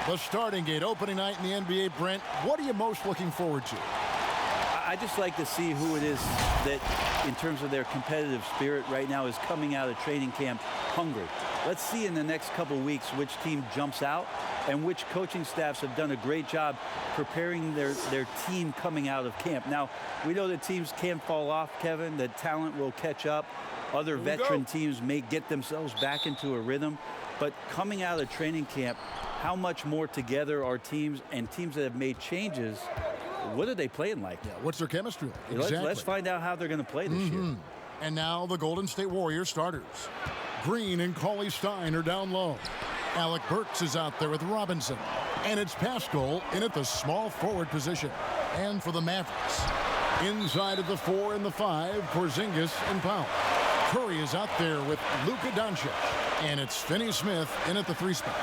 The starting gate, opening night in the NBA, Brent. What are you most looking forward to? I just like to see who it is that, in terms of their competitive spirit right now, is coming out of training camp hungry. Let's see in the next couple weeks which team jumps out and which coaching staffs have done a great job preparing their team coming out of camp. Now, we know that teams can fall off, Kevin. That talent will catch up. Other veteran teams may get themselves back into a rhythm. But coming out of training camp, how much more together are teams, and teams that have made changes, what are they playing like? Yeah, what's their chemistry like? Exactly. Let's find out how they're going to play this year. And now the Golden State Warriors starters. Green and Cauley Stein are down low. Alec Burks is out there with Robinson. And it's Pascal in at the small forward position. And for the Mavericks, inside of the 4 and the 5, Porziņģis and Powell. Curry is out there with Luka Doncic. And it's Finney Smith in at the 3 spot.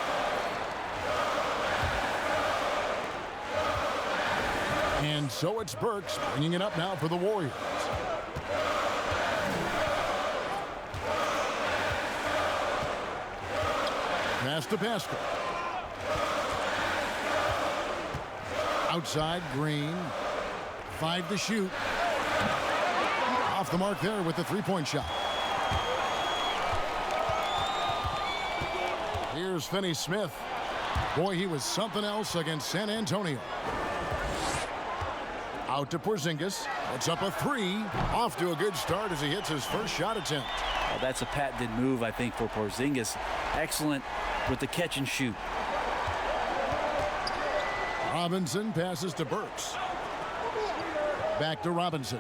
And so it's Burks bringing it up now for the Warriors. Pass to Pascal. Outside, Green. 5 to shoot. Off the mark there with the 3-point shot. Here's Finney Smith. Boy, he was something else against San Antonio. Out to Porziņģis. Puts up a 3. Off to a good start as he hits his first shot attempt. Well, that's a patented move, I think, for Porziņģis. Excellent with the catch and shoot. Robinson passes to Burks. Back to Robinson.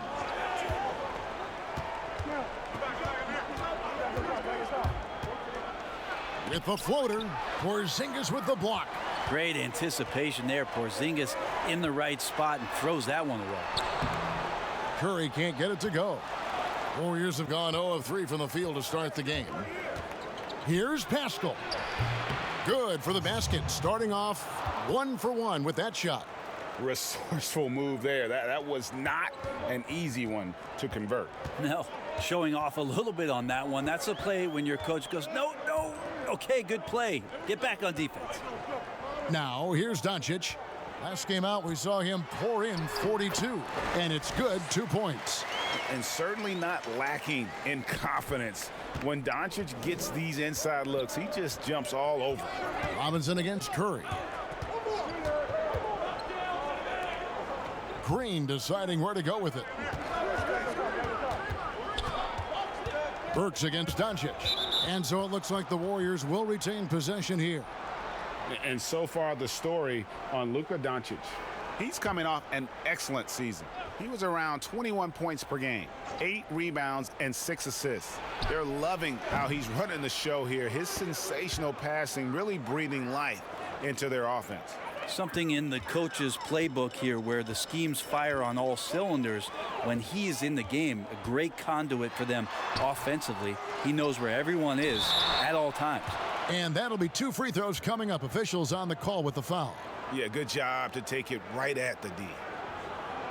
With the floater, Porziņģis with the block. Great anticipation there. Porziņģis in the right spot and throws that one away. Curry can't get it to go. Warriors have gone 0 of 3 from the field to start the game. Here's Pascal. Good for the basket. Starting off 1 for 1 with that shot. Resourceful move there. That was not an easy one to convert. No, showing off a little bit on that one. That's a play when your coach goes, no. Okay, good play. Get back on defense. Now, here's Doncic. Last game out, we saw him pour in 42. And it's good, 2 points. And certainly not lacking in confidence. When Doncic gets these inside looks, he just jumps all over. Robinson against Curry. Green deciding where to go with it. Burks against Doncic. And so it looks like the Warriors will retain possession here. And so far the story on Luka Doncic. He's coming off an excellent season. He was around 21 points per game, 8 rebounds, and 6 assists. They're loving how he's running the show here. His sensational passing really breathing life into their offense. Something in the coach's playbook here where the schemes fire on all cylinders. When he is in the game, a great conduit for them offensively. He knows where everyone is at all times. And that'll be 2 free throws coming up. Officials on the call with the foul. Yeah, good job to take it right at the D.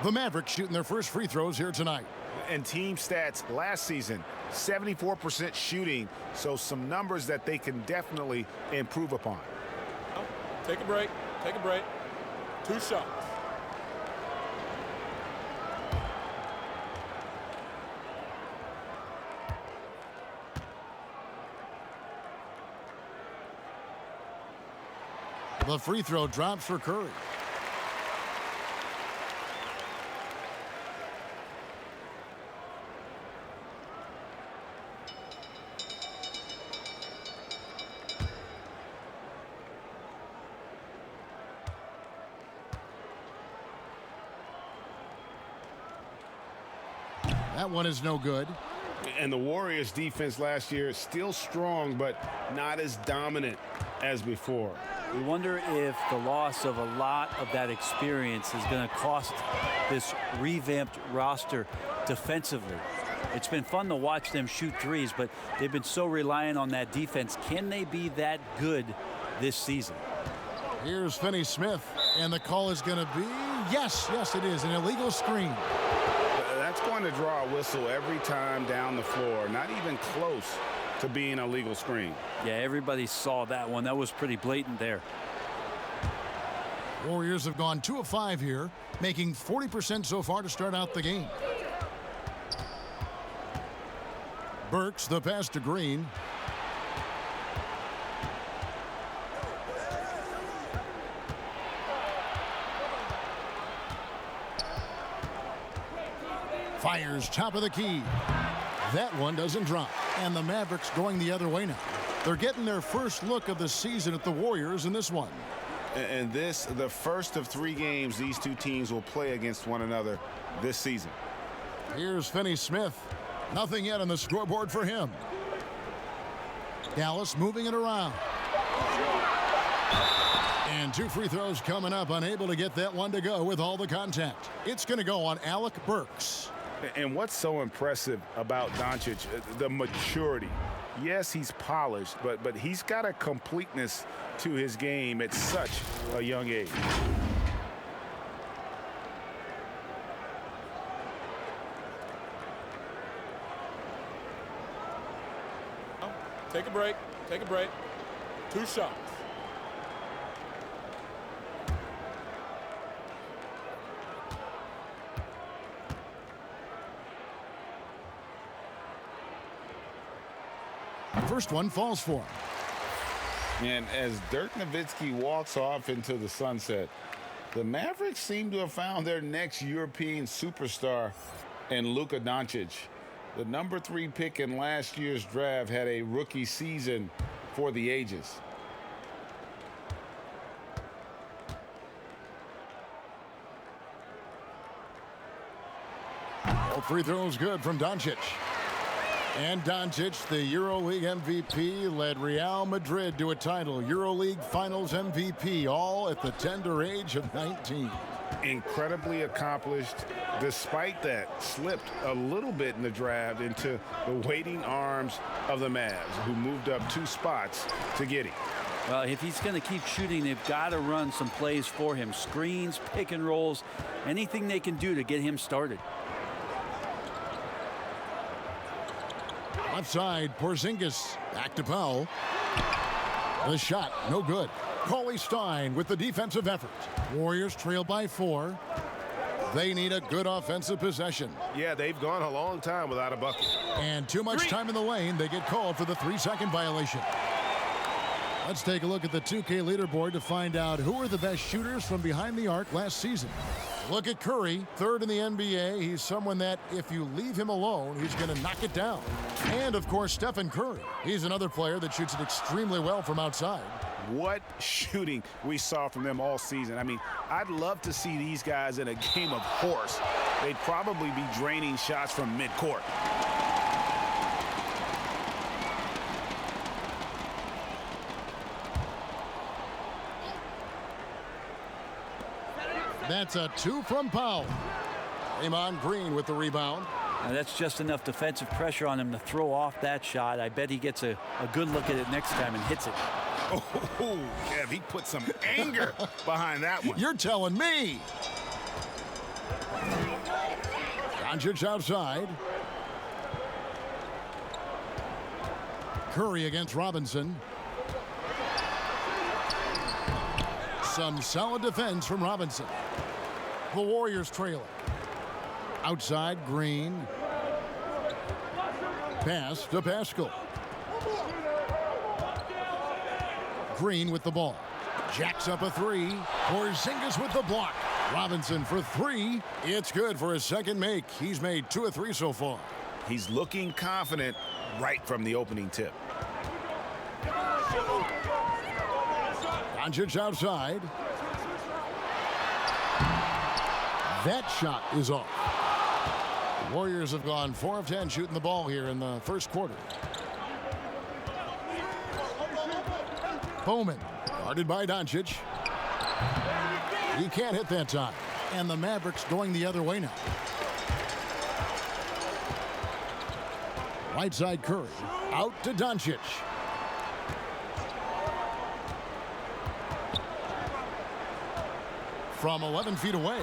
The Mavericks shooting their first free throws here tonight. And team stats last season, 74% shooting, so some numbers that they can definitely improve upon. Take a break. Take a break. 2 shots. The free throw drops for Curry. That one is no good. And the Warriors defense last year is still strong, but not as dominant as before. We wonder if the loss of a lot of that experience is going to cost this revamped roster defensively. It's been fun to watch them shoot threes, but they've been so reliant on that defense. Can they be that good this season? Here's Finney Smith, and the call is going to be, yes, it is, an illegal screen. That's going to draw a whistle every time down the floor, not even close to being a legal screen. Yeah, everybody saw that one. That was pretty blatant there. Warriors have gone 2 of 5 here, making 40% so far to start out the game. Burks the pass to Green. Fires top of the key. That one doesn't drop. And the Mavericks going the other way now. They're getting their first look of the season at the Warriors in this one. And this, the first of 3 games these two teams will play against one another this season. Here's Finney-Smith. Nothing yet on the scoreboard for him. Dallas moving it around. And 2 free throws coming up, unable to get that one to go with all the contact. It's going to go on Alec Burks. And what's so impressive about Doncic, the maturity. Yes, he's polished, but he's got a completeness to his game at such a young age. Take a break. Take a break. 2 shots. First one falls for him. And as Dirk Nowitzki walks off into the sunset, the Mavericks seem to have found their next European superstar in Luka Doncic. The number 3 pick in last year's draft had a rookie season for the ages. All free throws good from Doncic. And Doncic, the EuroLeague MVP, led Real Madrid to a title. EuroLeague Finals MVP, all at the tender age of 19. Incredibly accomplished. Despite that, slipped a little bit in the draft into the waiting arms of the Mavs, who moved up 2 spots to get him. Well, if he's going to keep shooting, they've got to run some plays for him. Screens, pick and rolls, anything they can do to get him started. Left side, Porziņģis, back to Powell. The shot, no good. Cauley Stein with the defensive effort. Warriors trail by 4. They need a good offensive possession. Yeah, they've gone a long time without a bucket. And too much time in the lane. They get called for the 3-second violation. Let's take a look at the 2K leaderboard to find out who are the best shooters from behind the arc last season. Look at Curry, 3rd in the NBA. He's someone that, if you leave him alone, he's going to knock it down. And, of course, Stephen Curry. He's another player that shoots it extremely well from outside. What shooting we saw from them all season. I mean, I'd love to see these guys in a game of horse. They'd probably be draining shots from midcourt. That's a 2 from Powell. Draymond Green with the rebound. Now that's just enough defensive pressure on him to throw off that shot. I bet he gets a good look at it next time and hits it. Oh, Kev, he put some anger behind that one. You're telling me. Doncic outside. Curry against Robinson. Some solid defense from Robinson. The Warriors trailing. Outside, Green. Pass to Pascal. Green with the ball. Jacks up a 3. Porziņģis with the block. Robinson for 3. It's good for his second make. He's made 2 of 3 so far. He's looking confident right from the opening tip. Doncic outside. That shot is off. The Warriors have gone 4 of 10 shooting the ball here in the first quarter. Bowman, guarded by Doncic. He can't hit that time. And the Mavericks going the other way now. Right side Curry. Out to Doncic. From 11 feet away,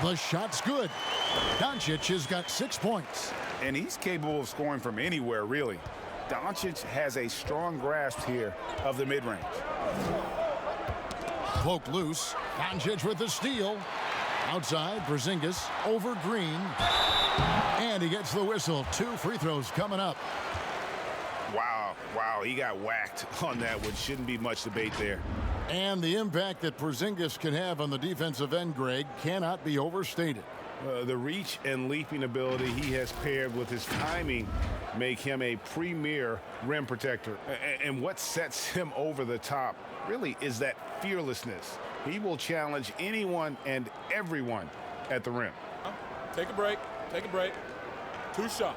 the shot's good. Doncic has got 6 points. And he's capable of scoring from anywhere, really. Doncic has a strong grasp here of the mid-range. Poked loose. Doncic with the steal. Outside, Porziņģis over Green. And he gets the whistle. 2 free throws coming up. Wow, he got whacked on that one. Shouldn't be much debate there. And the impact that Porziņģis can have on the defensive end, Greg, cannot be overstated. The reach and leaping ability he has paired with his timing make him a premier rim protector. And what sets him over the top really is that fearlessness. He will challenge anyone and everyone at the rim. Take a break. Take a break. 2 shots.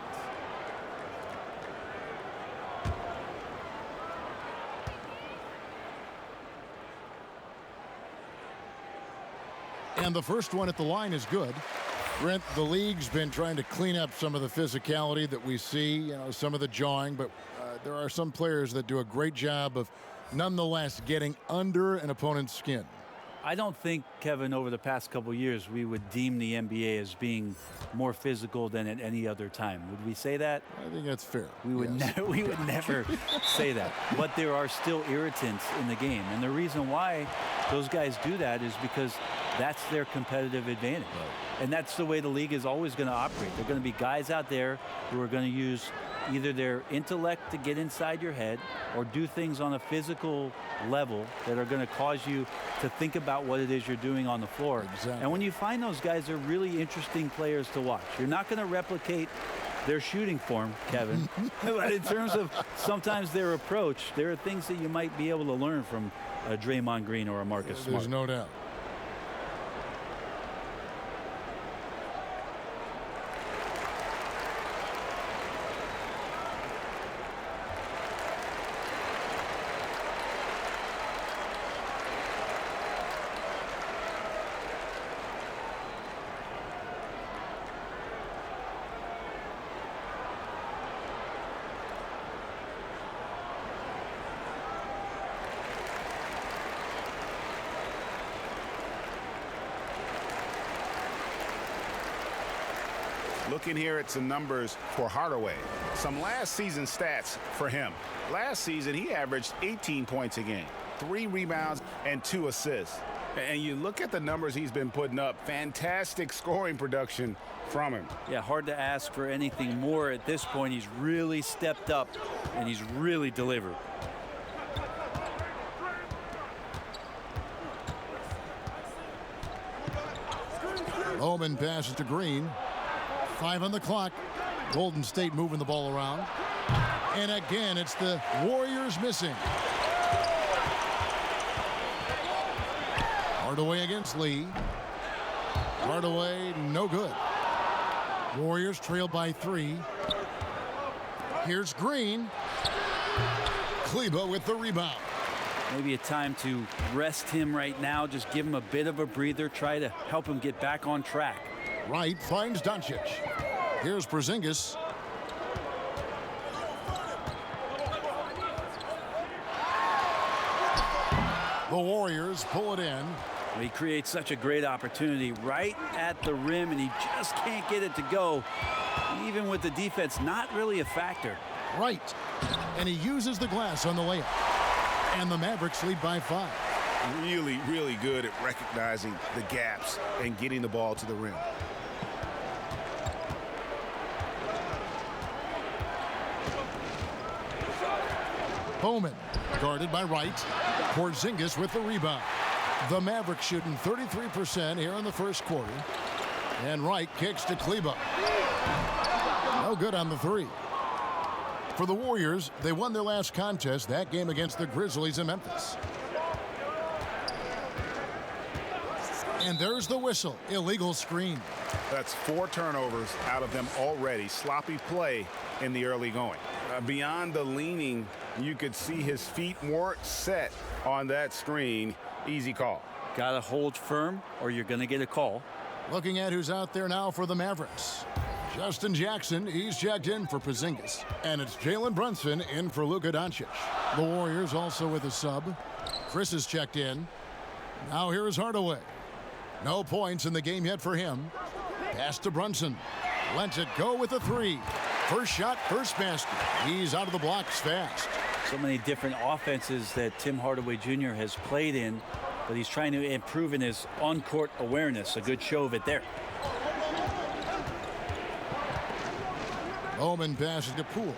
And the first one at the line is good. Brent, the league's been trying to clean up some of the physicality that we see, some of the jawing, but there are some players that do a great job of nonetheless getting under an opponent's skin. I don't think, Kevin, over the past couple of years, we would deem the NBA as being more physical than at any other time. Would we say that? I think that's fair. We would never say that. But there are still irritants in the game. And the reason why those guys do that is because that's their competitive advantage. Right. And that's the way the league is always going to operate. There are going to be guys out there who are going to use either their intellect to get inside your head or do things on a physical level that are going to cause you to think about what it is you're doing on the floor. Exactly. And when you find those guys, they're really interesting players to watch. You're not going to replicate their shooting form, Kevin. But in terms of sometimes their approach, there are things that you might be able to learn from a Draymond Green or a Marcus Smart. There's no doubt. Looking here at some numbers for Hardaway. Some last season stats for him. Last season, he averaged 18 points a game, 3 rebounds, and 2 assists. And you look at the numbers he's been putting up, fantastic scoring production from him. Yeah, hard to ask for anything more at this point. He's really stepped up, and he's really delivered. Bowman passes to Green. 5 on the clock. Golden State moving the ball around. And again, it's the Warriors missing. Hardaway against Lee. Hardaway, no good. Warriors trail by 3. Here's Green. Kleber with the rebound. Maybe a time to rest him right now. Just give him a bit of a breather. Try to help him get back on track. Wright finds Doncic. Here's Porziņģis. The Warriors pull it in. He creates such a great opportunity right at the rim, and he just can't get it to go. Even with the defense, not really a factor. Right. And he uses the glass on the layup. And the Mavericks lead by 5. Really, really good at recognizing the gaps and getting the ball to the rim. Bowman guarded by Wright. Porziņģis with the rebound. The Mavericks shooting 33% here in the first quarter. And Wright kicks to Kleber. No good on the 3. For the Warriors, they won their last contest, that game against the Grizzlies in Memphis. And there's the whistle. Illegal screen. That's 4 turnovers out of them already. Sloppy play in the early going. Beyond the leaning, you could see his feet weren't set on that screen. Easy call. Got to hold firm or you're going to get a call. Looking at who's out there now for the Mavericks. Justin Jackson, he's checked in for Porziņģis. And it's Jalen Brunson in for Luka Doncic. The Warriors also with a sub. Chris is checked in. Now here is Hardaway. No points in the game yet for him. Pass to Brunson. Lets it go with a 3. First shot, first basket. He's out of the blocks fast. So many different offenses that Tim Hardaway Jr. has played in. but he's trying to improve in his on-court awareness. A good show of it there. Bowman passes to Poole.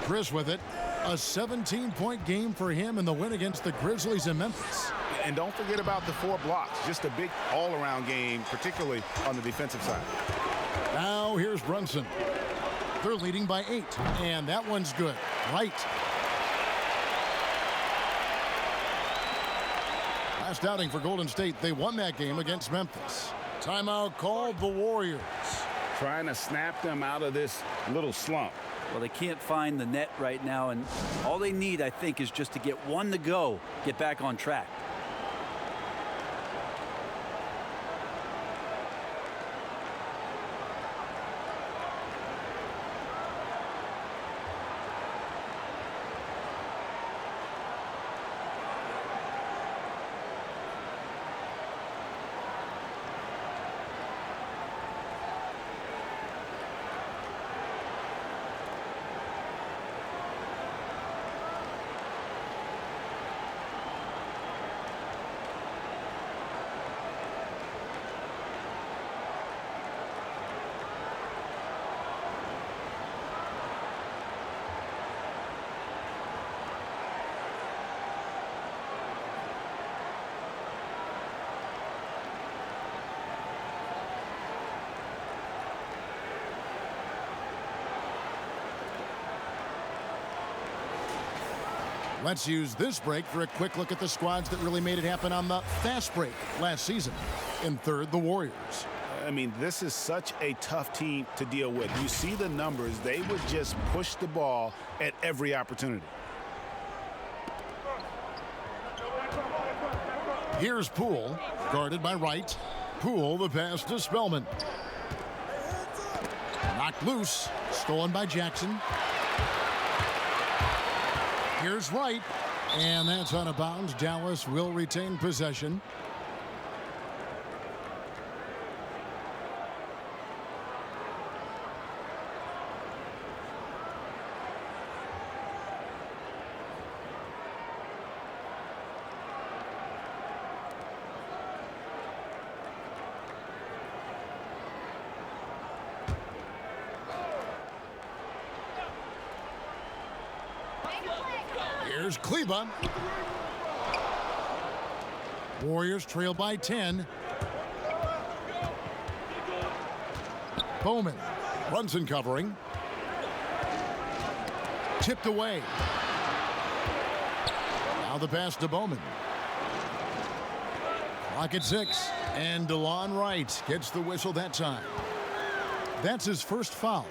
Chris with it. A 17-point game for him in the win against the Grizzlies in Memphis. And don't forget about the 4 blocks. Just a big all-around game, particularly on the defensive side. Now here's Brunson. They're leading by 8, and that one's good. Right. Last outing for Golden State, they won that game against Memphis. Timeout called the Warriors. Trying to snap them out of this little slump. Well, they can't find the net right now, and all they need, I think, is just to get one to go, get back on track. Let's use this break for a quick look at the squads that really made it happen on the fast break last season. In third, the Warriors. I mean, this is such a tough team to deal with. You see the numbers. They would just push the ball at every opportunity. Here's Poole, guarded by Wright. Poole, the pass to Spellman. Knocked loose, stolen by Jackson. Here's Wright, and that's out of bounds. Dallas will retain possession. Here's Kleba. Warriors trail by 10. Bowman. Brunson covering. Tipped away. Now the pass to Bowman. Clock at 6. And DeLon Wright gets the whistle that time. That's his first foul.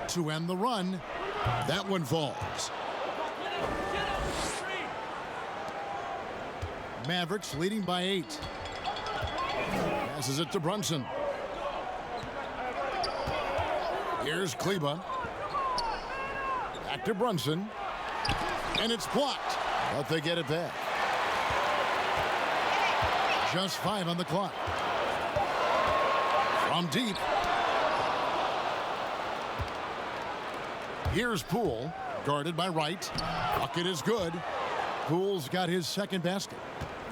To end the run. That one falls. Mavericks leading by 8. Passes it to Brunson. Here's Kleba. Back to Brunson. And it's blocked. But they get it back. Just 5 on the clock. From deep. Here's Poole, guarded by Wright. Bucket is good. Poole's got his second basket.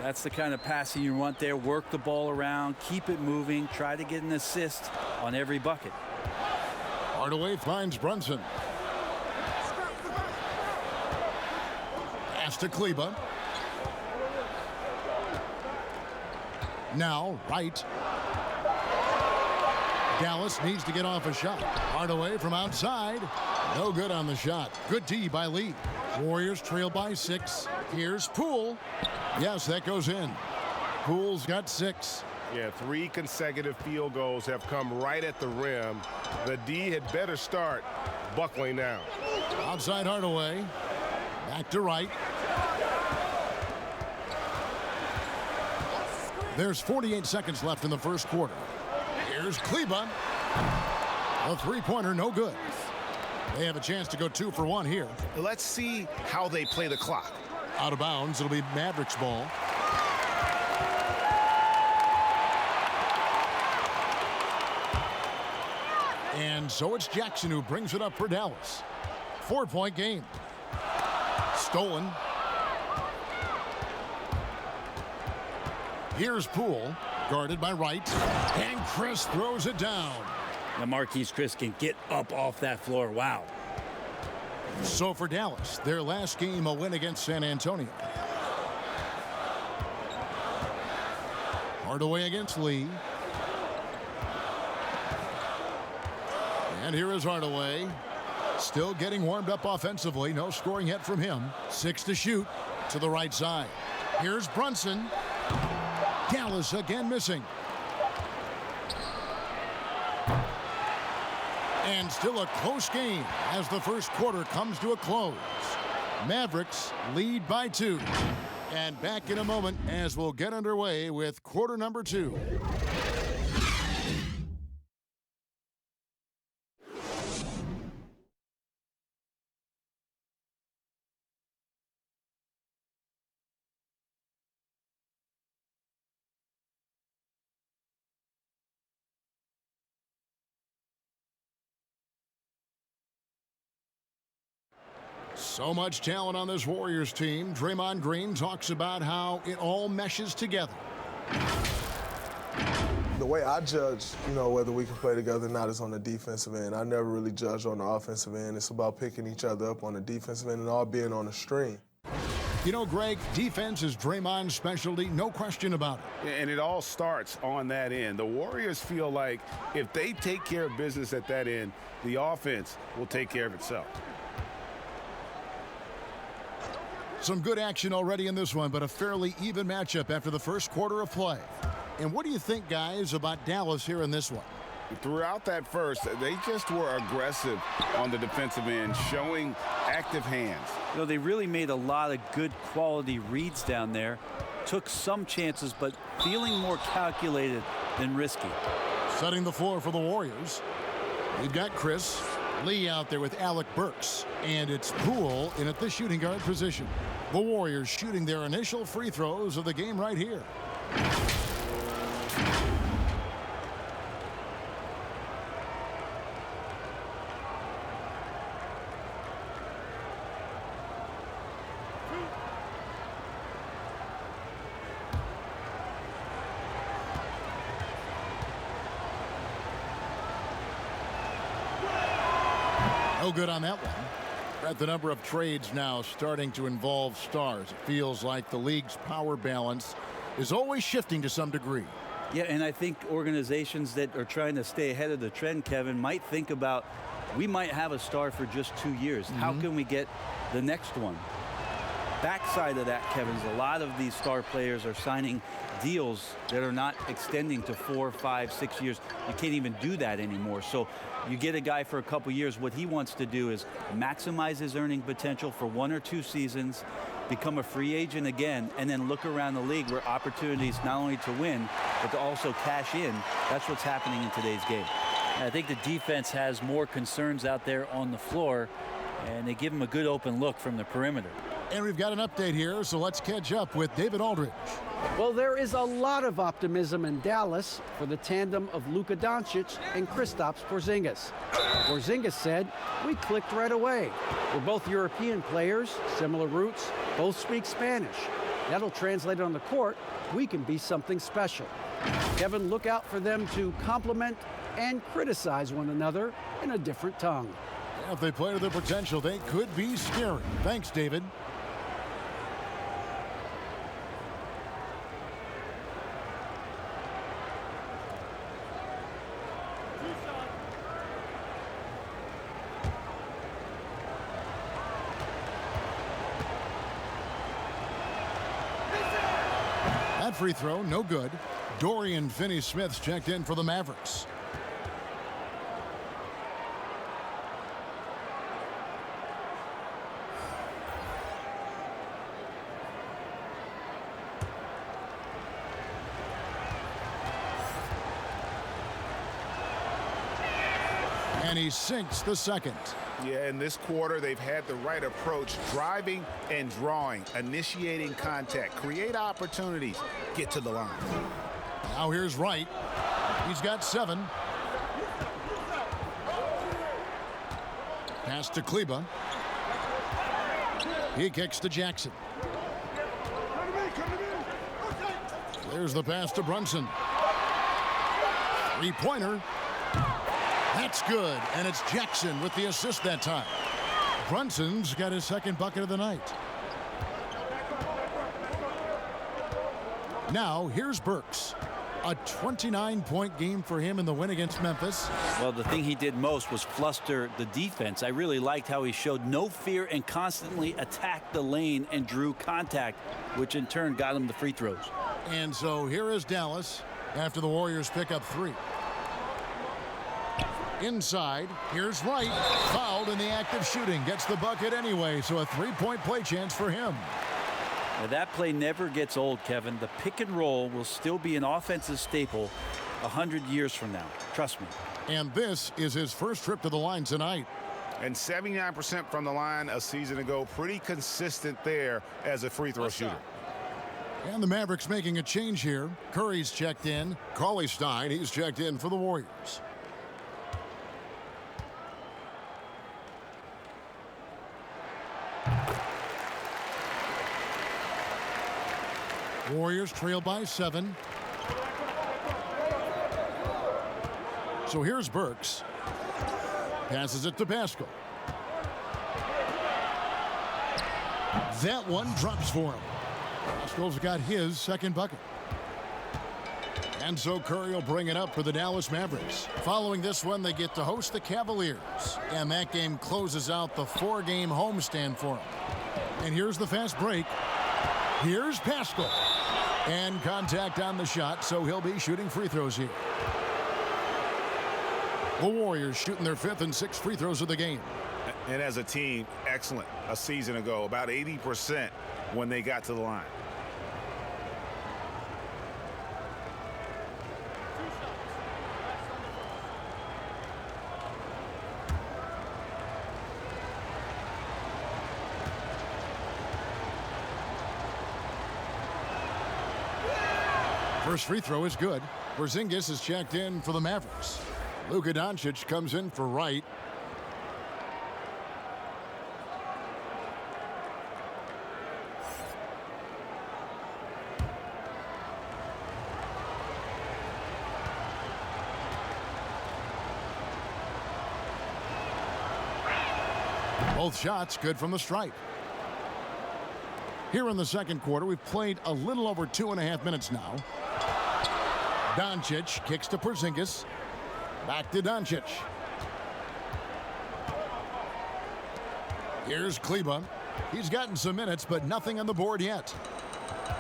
That's the kind of passing you want there. Work the ball around, keep it moving, try to get an assist on every bucket. Hardaway finds Brunson. Pass to Kleba. Now Wright. Dallas needs to get off a shot. Hardaway from outside. No good on the shot. Good D by Lee. Warriors trail by 6. Here's Poole. Yes, that goes in. Poole's got 6. Yeah, 3 consecutive field goals have come right at the rim. The D had better start buckling down. Outside Hardaway. Back to Wright. There's 48 seconds left in the first quarter. Here's Kleba. A three-pointer, no good. They have a chance to go 2 for 1 here. Let's see how they play the clock. Out of bounds, it'll be Mavericks ball. And so it's Jackson who brings it up for Dallas. 4-point game. Stolen. Here's Poole, guarded by Wright. And Chris throws it down. Now Marquise Chris can get up off that floor. Wow. So for Dallas, their last game a win against San Antonio. Hardaway against Lee. And here is Hardaway. Still getting warmed up offensively. No scoring yet from him. 6 to shoot to the right side. Here's Brunson. Dallas again missing. And still a close game as the first quarter comes to a close. Mavericks lead by 2. And back in a moment as we'll get underway with quarter number 2. So much talent on this Warriors team. Draymond Green talks about how it all meshes together. The way I judge, whether we can play together or not is on the defensive end. I never really judge on the offensive end. It's about picking each other up on the defensive end and all being on the string. Greg, defense is Draymond's specialty, no question about it. And it all starts on that end. The Warriors feel like if they take care of business at that end, the offense will take care of itself. Some good action already in this one, but a fairly even matchup after the first quarter of play. And what do you think, guys, about Dallas here in this one? Throughout that first, they just were aggressive on the defensive end, showing active hands. They really made a lot of good quality reads down there. Took some chances, but feeling more calculated than risky. Setting the floor for the Warriors. We've got Chris. Lee out there with Alec Burks. And it's Poole in at the shooting guard position. The Warriors shooting their initial free throws of the game right here. No good on that one. We're at the number of trades now starting to involve stars. It feels like the league's power balance is always shifting to some degree. Yeah, and I think organizations that are trying to stay ahead of the trend, Kevin, might think about, we might have a star for just 2 years. How can we get the next one? Backside of that, Kevin, is a lot of these star players are signing deals that are not extending to 4, 5, 6 years. You can't even do that anymore. So you get a guy for a couple years. What he wants to do is maximize his earning potential for 1 or 2 seasons, become a free agent again, and then look around the league where opportunities not only to win, but to also cash in. That's what's happening in today's game. I think the defense has more concerns out there on the floor, and they give him a good open look from the perimeter. And we've got an update here, so let's catch up with David Aldridge. Well, there is a lot of optimism in Dallas for the tandem of Luka Doncic and Kristaps Porziņģis. Porziņģis said, "We clicked right away. We're both European players, similar roots, both speak Spanish. That'll translate on the court. We can be something special." Kevin, look out for them to compliment and criticize one another in a different tongue. If they play to their potential, they could be scary. Thanks, David. That free throw, no good. Dorian Finney-Smith's checked in for the Mavericks. And he sinks the second. Yeah, in this quarter, they've had the right approach, driving and drawing, initiating contact, create opportunities, get to the line. Now here's Wright. He's got 7. Pass to Kleba. He kicks to Jackson. There's the pass to Brunson. Three-pointer. That's good, and it's Jackson with the assist that time. Brunson's got his second bucket of the night. Now, here's Burks. A 29-point game for him in the win against Memphis. Well, the thing he did most was fluster the defense. I really liked how he showed no fear and constantly attacked the lane and drew contact, which in turn got him the free throws. And so here is Dallas after the Warriors pick up 3. Inside, here's Wright. Fouled in the act of shooting. Gets the bucket anyway, so a 3-point play chance for him. Now, that play never gets old, Kevin. The pick and roll will still be an offensive staple 100 years from now. Trust me. And this is his first trip to the line tonight. And 79% from the line a season ago. Pretty consistent there as a free throw shooter. And the Mavericks making a change here. Curry's checked in. Cauley-Stein, he's checked in for the Warriors. Warriors trail by 7. So here's Burks. Passes it to Pascal. That one drops for him. Pascal's got his second bucket. And so Curry will bring it up for the Dallas Mavericks. Following this one, they get to host the Cavaliers. And that game closes out the 4-game homestand for them. And here's the fast break. Here's Pascal. And contact on the shot, so he'll be shooting free throws here. The Warriors shooting their 5th and 6th free throws of the game. And as a team, excellent a season ago. About 80% when they got to the line. First free throw is good. Porziņģis is checked in for the Mavericks. Luka Doncic comes in for Wright. Both shots good from the stripe. Here in the second quarter, we've played a little over 2.5 minutes now. Doncic kicks to Porziņģis. Back to Doncic. Here's Kleba. He's gotten some minutes, but nothing on the board yet.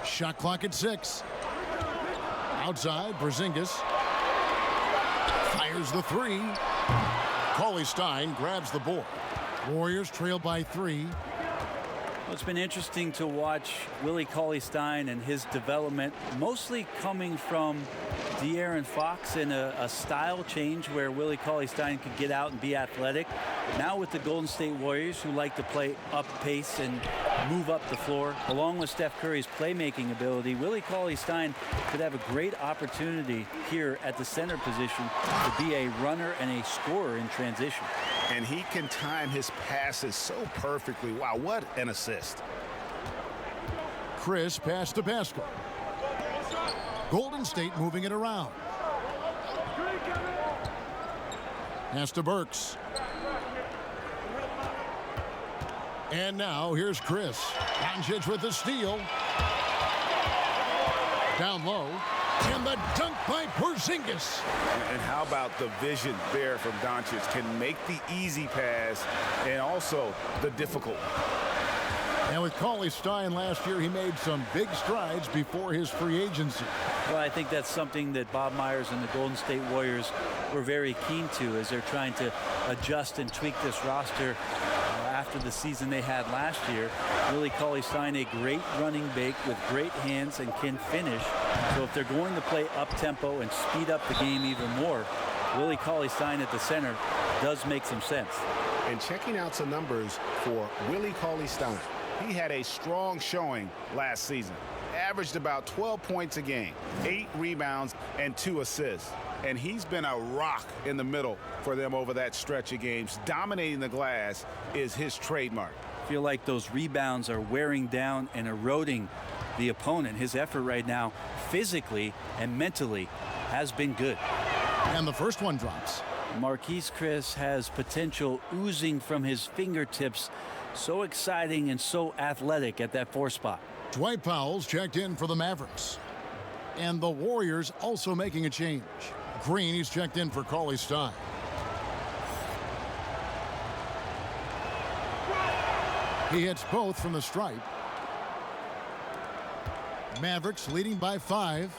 Shot clock at 6. Outside, Porziņģis fires the 3. Cauley-Stein grabs the board. Warriors trail by 3. Well, it's been interesting to watch Willie Cauley-Stein and his development, mostly coming from De'Aaron Fox in a style change where Willie Cauley-Stein could get out and be athletic. Now with the Golden State Warriors, who like to play up pace and move up the floor, along with Steph Curry's playmaking ability, Willie Cauley-Stein could have a great opportunity here at the center position to be a runner and a scorer in transition. And he can time his passes so perfectly. Wow, what an assist. Chris pass to Pascal. Golden State moving it around. Pass to Burks. And now here's Chris. Doncic with the steal. Down low. And the dunk by Porziņģis. And how about the vision there from Doncic? Can make the easy pass and also the difficult. And with Cauley-Stein last year, he made some big strides before his free agency. Well, I think that's something that Bob Myers and the Golden State Warriors were very keen to as they're trying to adjust and tweak this roster after the season they had last year. Willie Cauley-Stein, a great running big with great hands and can finish. So if they're going to play up-tempo and speed up the game even more, Willie Cauley-Stein at the center does make some sense. And checking out some numbers for Willie Cauley-Stein. He had a strong showing last season. averaged about 12 points a game, 8 rebounds, and 2 assists. And he's been a rock in the middle for them over that stretch of games. Dominating the glass is his trademark. I feel like those rebounds are wearing down and eroding the opponent. His effort right now, physically and mentally, has been good. And the first one drops. Marquise Chris has potential oozing from his fingertips. So exciting and so athletic at that 4 spot. Dwight Powell's checked in for the Mavericks. And the Warriors also making a change. Green, he's checked in for Cauley Stein. He hits both from the stripe. Mavericks leading by 5.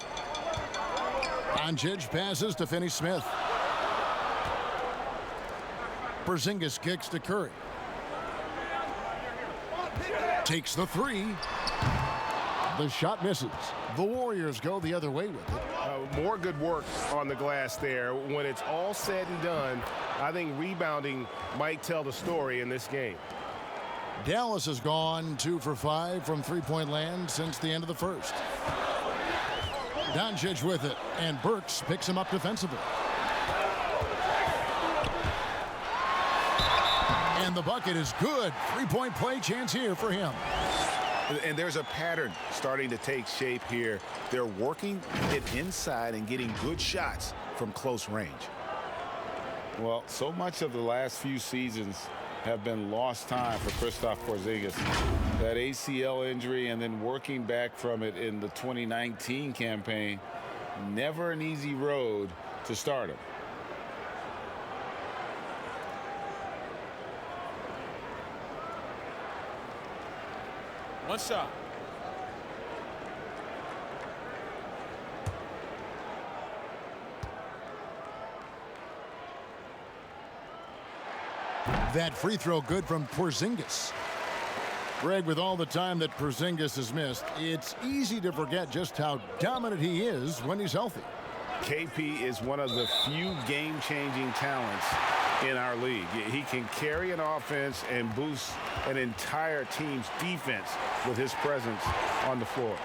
Porziņģis passes to Finney-Smith. Porziņģis kicks to Curry. Takes the 3. The shot misses. The Warriors go the other way with it. More good work on the glass there. When it's all said and done, I think rebounding might tell the story in this game. Dallas has gone 2 for 5 from three-point land since the end of the first. Doncic with it, and Burks picks him up defensively. And the bucket is good. Three-point play chance here for him. And there's a pattern starting to take shape here. They're working it inside and getting good shots from close range. Well, so much of the last few seasons have been lost time for Kristaps Porziņģis. That ACL injury and then working back from it in the 2019 campaign. Never an easy road to start him. One shot. That free throw good from Porziņģis. Greg, with all the time that Porziņģis has missed, it's easy to forget just how dominant he is when he's healthy. KP is one of the few game-changing talents in our league. He can carry an offense and boost an entire team's defense with his presence on the floor.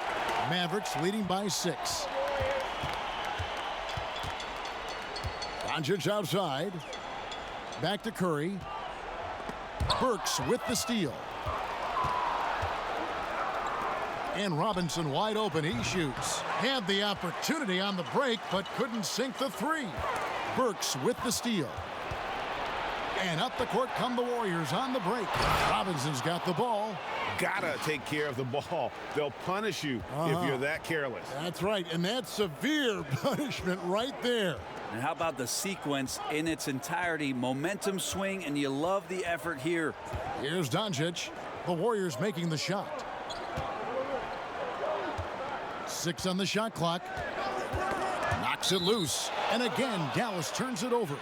Mavericks leading by 6. Doncic outside. Back to Curry. Burks with the steal. And Robinson wide open. He shoots. Had the opportunity on the break, but couldn't sink the 3. Burks with the steal. And up the court come the Warriors on the break. Robinson's got the ball. Gotta take care of the ball. They'll punish you if you're that careless. That's right, and that's severe punishment right there. And how about the sequence in its entirety? Momentum swing, and you love the effort here. Here's Doncic. The Warriors making the shot. 6 on the shot clock. Knocks it loose. And again, Dallas turns it over.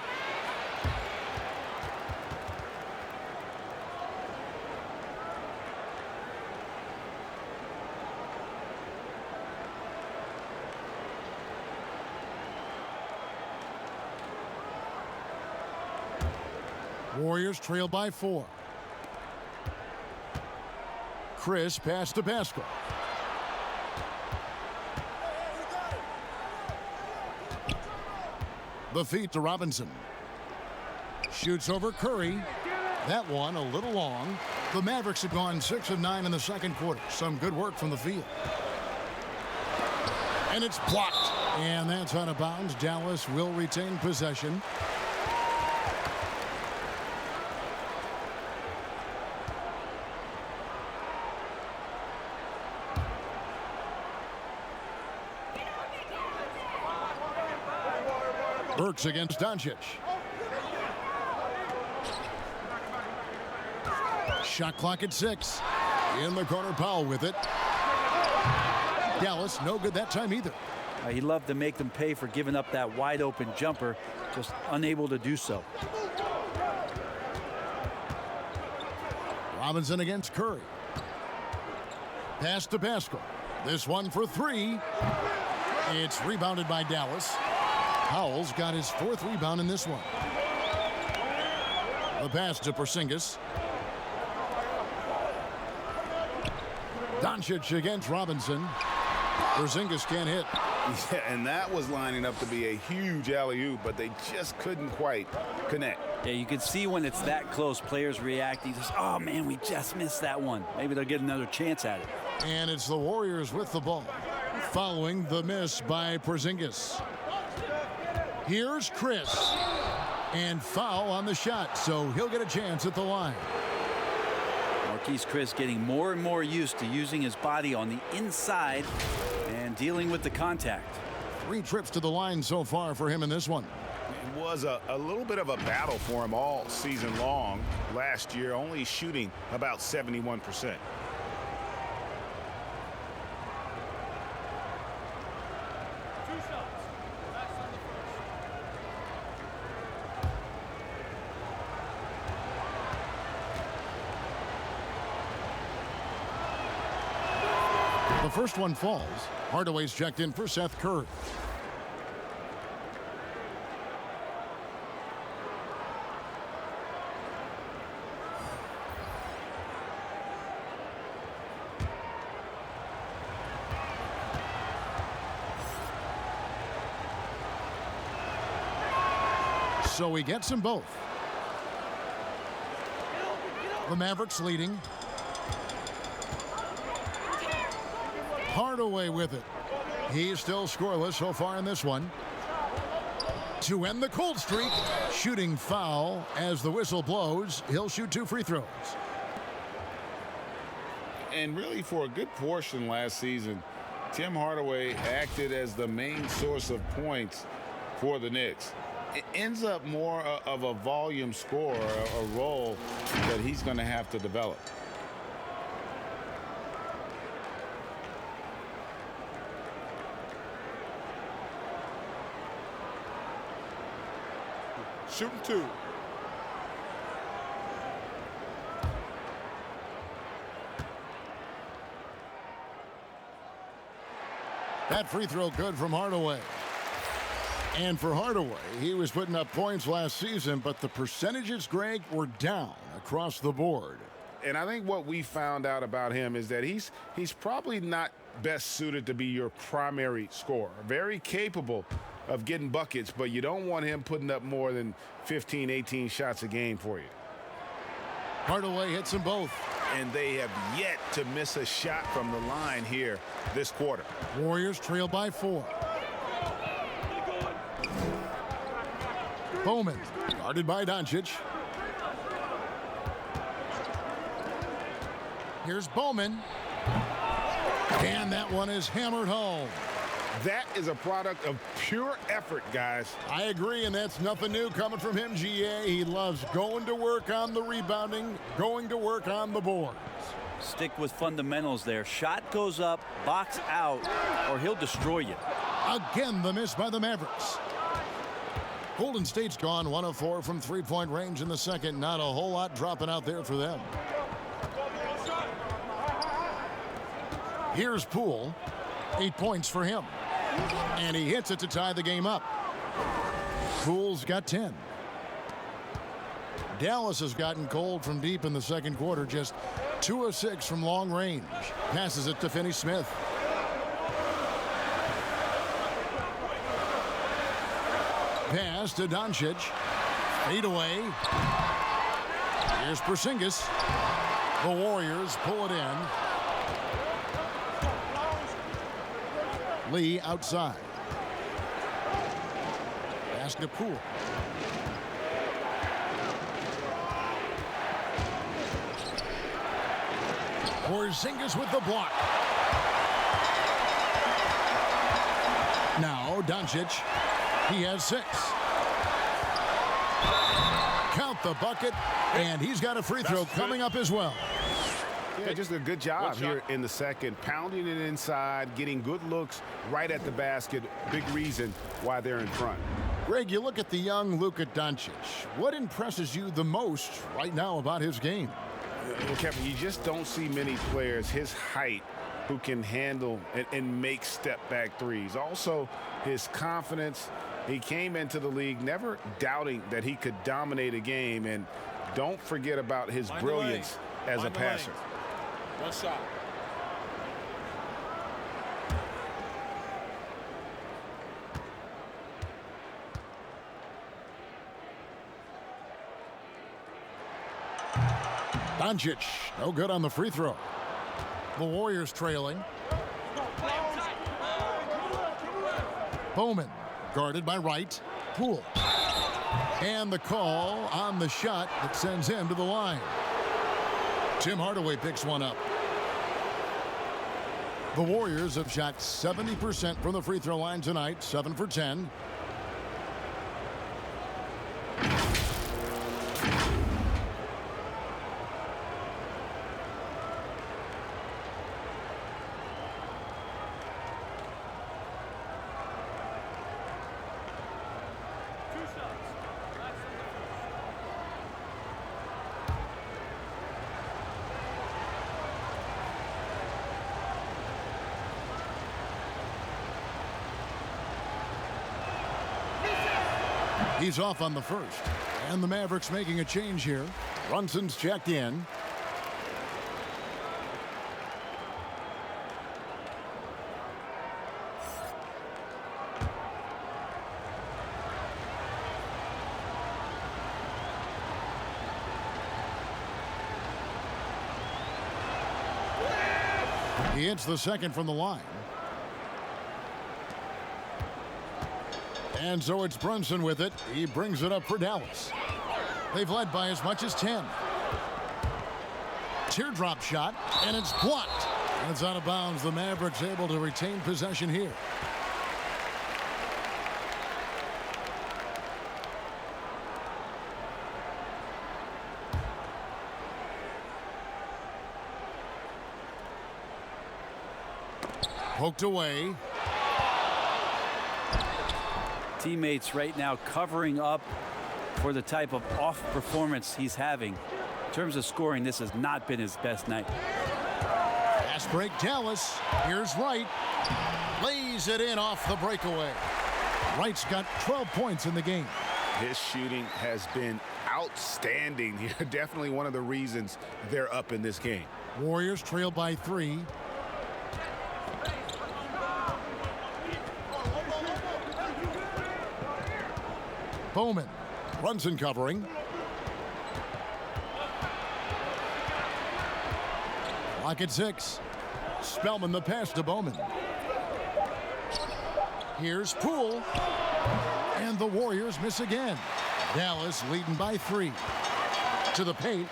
Warriors trail by 4. Chris pass to Pascal. The feed to Robinson. Shoots over Curry. That one a little long. The Mavericks have gone 6 of 9 in the second quarter. Some good work from the field. And it's blocked. And that's out of bounds. Dallas will retain possession. Burks against Doncic. Shot clock at 6. In the corner, Powell with it. Dallas no good that time either. He loved to make them pay for giving up that wide open jumper, just unable to do so. Robinson against Curry. Pass to Pascal. This one for 3. It's rebounded by Dallas. Powell's got his 4th rebound in this one. The pass to Porziņģis. Doncic against Robinson. Porziņģis can't hit. Yeah, and that was lining up to be a huge alley-oop, but they just couldn't quite connect. Yeah, you can see when it's that close, players reacting. Just, oh, man, we just missed that one. Maybe they'll get another chance at it. And it's the Warriors with the ball, following the miss by Porziņģis. Here's Chris. And foul on the shot, so he'll get a chance at the line. Marquise Chris getting more and more used to using his body on the inside and dealing with the contact. 3 trips to the line so far for him in this one. It was a little bit of a battle for him all season long. Last year, only shooting about 71%. The first one falls. Hardaway's checked in for Seth Curry. So he gets them both. The Mavericks leading. Hardaway with it. He's still scoreless so far in this one. To end the cold streak, shooting foul as the whistle blows. He'll shoot 2 free throws. And really, for a good portion last season, Tim Hardaway acted as the main source of points for the Knicks. It ends up more of a volume scorer, a role that he's going to have to develop. Shooting 2. That free throw good from Hardaway. And for Hardaway, he was putting up points last season, but the percentages, Greg, were down across the board. And I think what we found out about him is that he's probably not best suited to be your primary scorer. Very capable of getting buckets, but you don't want him putting up more than 15, 18 shots a game for you. Hardaway hits them both. And they have yet to miss a shot from the line here this quarter. Warriors trail by 4. Bowman, guarded by Doncic. Here's Bowman. And that one is hammered home. That is a product of pure effort, guys. I agree, and that's nothing new coming from him, GA. He loves going to work on the rebounding, going to work on the boards. Stick with fundamentals there. Shot goes up, box out, or he'll destroy you. Again, the miss by the Mavericks. Golden State's gone 1 of 4 from 3-point range in the second. Not a whole lot dropping out there for them. Here's Poole. 8 points for him. And he hits it to tie the game up. Poole's got 10. Dallas has gotten cold from deep in the second quarter. Just 2 of 6 from long range. Passes it to Finney-Smith. Pass to Doncic. Fade away. Here's Porziņģis. The Warriors pull it in. Lee outside. Pass to Poole. Porziņģis with the block. Now Doncic. He has 6. Count the bucket, and he's got a free throw coming up as well. Yeah, just a good job here in the second, pounding it inside, getting good looks right at the basket. Big reason why they're in front. Greg, you look at the young Luka Doncic. What impresses you the most right now about his game? Well, Kevin, you just don't see many players his height who can handle and make step-back threes. Also, his confidence. He came into the league never doubting that he could dominate a game, and don't forget about his brilliance as a passer. One shot. Doncic, no good on the free throw. The Warriors trailing. Bowman, guarded by Wright. Poole. And the call on the shot that sends him to the line. Tim Hardaway picks one up. The Warriors have shot 70% from the free throw line tonight, 7 for 10. He's off on the first. And the Mavericks making a change here. Brunson's checked in. He hits the second from the line. And so it's Brunson with it. He brings it up for Dallas. They've led by as much as 10. Teardrop shot, and it's blocked. And it's out of bounds. The Mavericks able to retain possession here. Poked away. Teammates right now covering up for the type of off performance he's having. In terms of scoring, this has not been his best night. Fast break, Dallas. Here's Wright. Lays it in off the breakaway. Wright's got 12 points in the game. His shooting has been outstanding here. Definitely one of the reasons they're up in this game. Warriors trail by 3. Bowman. Brunson covering. Clock at 6. Spellman the pass to Bowman. Here's Poole. And the Warriors miss again. Dallas leading by 3. To the paint.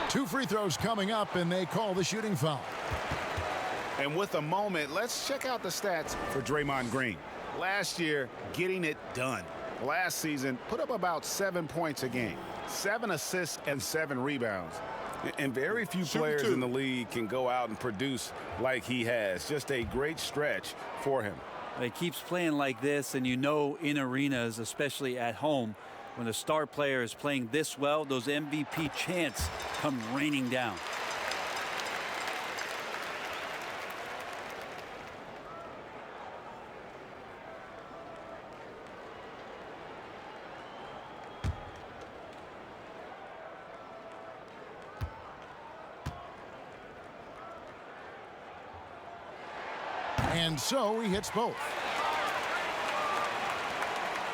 2 free throws coming up, and they call the shooting foul. And with a moment, let's check out the stats for Draymond Green. Last year, getting it done. Last season, put up about 7 points a game, 7 assists and 7 rebounds. And very few players in the league can go out and produce like he has. Just a great stretch for him. He keeps playing like this, and you know in arenas, especially at home, when a star player is playing this well, those MVP chants come raining down. And so he hits both.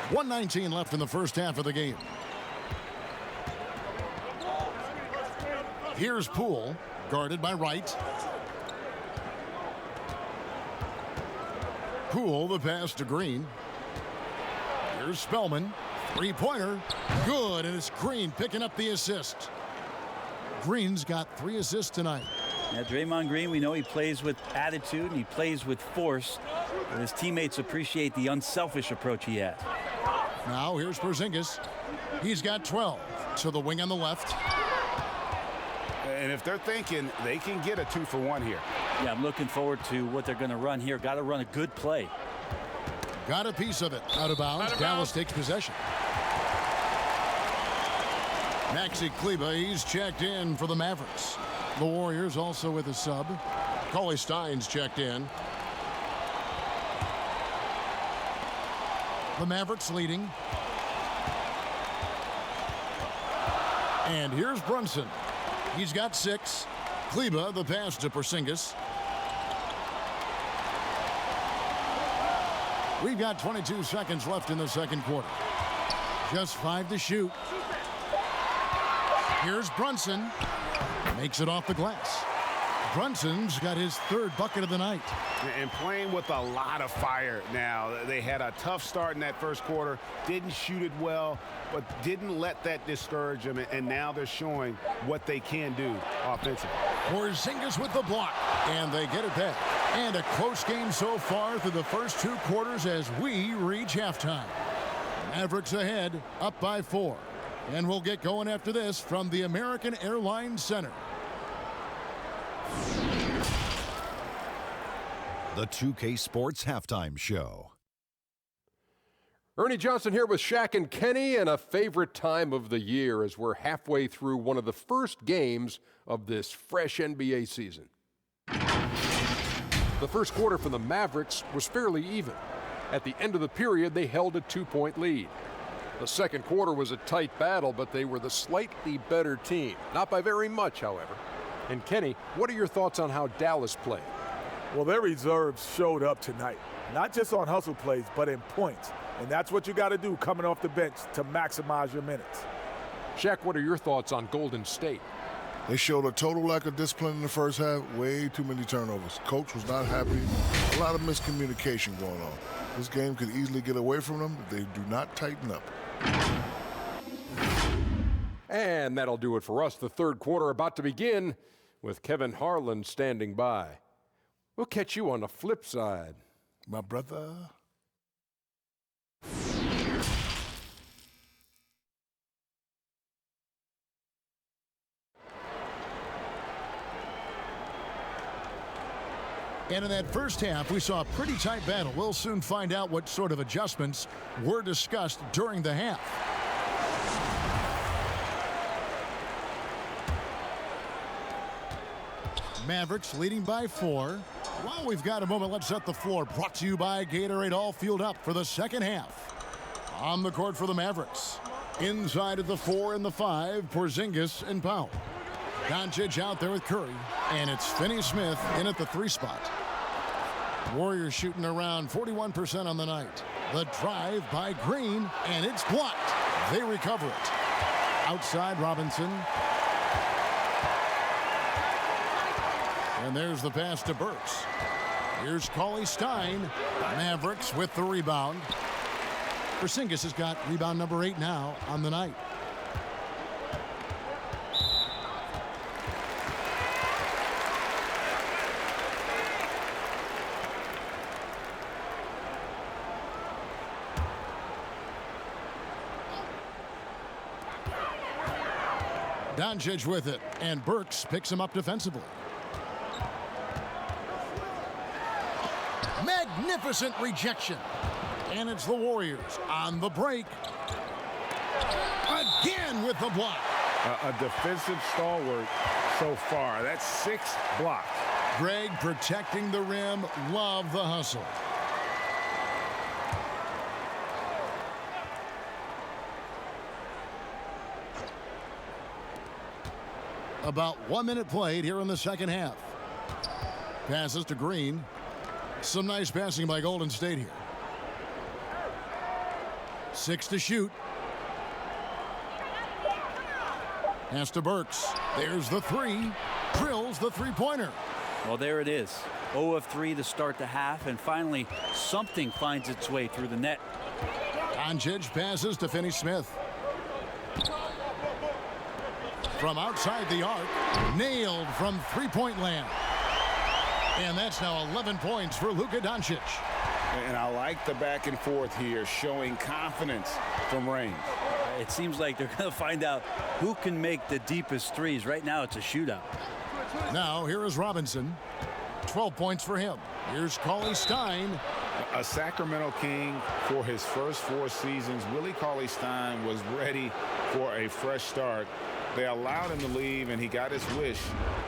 1:19 left in the first half of the game. Here's Poole, guarded by Wright. Poole, the pass to Green. Here's Spellman. Three-pointer. Good, and it's Green picking up the assist. Green's got 3 assists tonight. Now, Draymond Green, we know he plays with attitude and he plays with force, but his teammates appreciate the unselfish approach he has. Now here's Porziņģis. He's got 12 to the wing on the left. And if they're thinking they can get a 2-for-1 here. Yeah, I'm looking forward to what they're going to run here. Got to run a good play. Got a piece of it. Out of bounds. Dallas takes possession. Maxi Kleber, he's checked in for the Mavericks. The Warriors also with a sub. Cauley Stein's checked in. The Mavericks leading. And here's Brunson. He's got 6. Kleber, the pass to Porziņģis. We've got 22 seconds left in the second quarter. Just 5 to shoot. Here's Brunson. Makes it off the glass. Brunson's got his third bucket of the night. And playing with a lot of fire now. They had a tough start in that first quarter. Didn't shoot it well, but didn't let that discourage them. And now they're showing what they can do offensively. Porziņģis with the block. And they get it back. And a close game so far through the first 2 quarters as we reach halftime. Mavericks ahead, up by 4. And we'll get going after this from the American Airlines Center. The 2K Sports Halftime Show. Ernie Johnson here with Shaq and Kenny, and a favorite time of the year as we're halfway through one of the first games of this fresh NBA season. The first quarter for the Mavericks was fairly even. At the end of the period, they held a 2-point lead. The second quarter was a tight battle, but they were the slightly better team. Not by very much, however. And Kenny, what are your thoughts on how Dallas played? Well, their reserves showed up tonight, not just on hustle plays, but in points. And that's what you got to do coming off the bench to maximize your minutes. Shaq, what are your thoughts on Golden State? They showed a total lack of discipline in the first half, way too many turnovers. Coach was not happy, a lot of miscommunication going on. This game could easily get away from them if they do not tighten up. And that'll do it for us. The third quarter about to begin with Kevin Harlan standing by. We'll catch you on the flip side, my brother. And in that first half, we saw a pretty tight battle. We'll soon find out what sort of adjustments were discussed during the half. Mavericks leading by 4. While we've got a moment, let's set the floor. Brought to you by Gatorade, all fueled up for the second half. On the court for the Mavericks. Inside at the 4 and the 5, Porziņģis and Powell. Doncic out there with Curry. And it's Finney-Smith in at the 3 spot. Warriors shooting around 41% on the night. The drive by Green, and it's blocked. They recover it. Outside Robinson. And there's the pass to Burks. Here's Cauley-Stein. Mavericks with the rebound. Porziņģis has got rebound number 8 now on the night. Doncic with it, and Burks picks him up defensively. Magnificent rejection. And it's the Warriors on the break. Again with the block. A defensive stalwart so far. That's 6 blocks. Greg protecting the rim. Love the hustle. About 1 minute played here in the second half. Passes to Green. Some nice passing by Golden State here. 6 to shoot. Pass to Burks. There's the 3. Drills the three-pointer. Well, there it is. 0 of 3 to start the half, and finally something finds its way through the net. Doncic passes to Finney-Smith. From outside the arc, nailed from three-point land. And that's now 11 points for Luka Doncic. And I like the back and forth here, showing confidence from range. It seems like they're going to find out who can make the deepest threes. Right now, it's a shootout. Now, here is Robinson. 12 points for him. Here's Cauley-Stein. A Sacramento King for his first 4 seasons. Willie Cauley-Stein was ready for a fresh start. They allowed him to leave, and he got his wish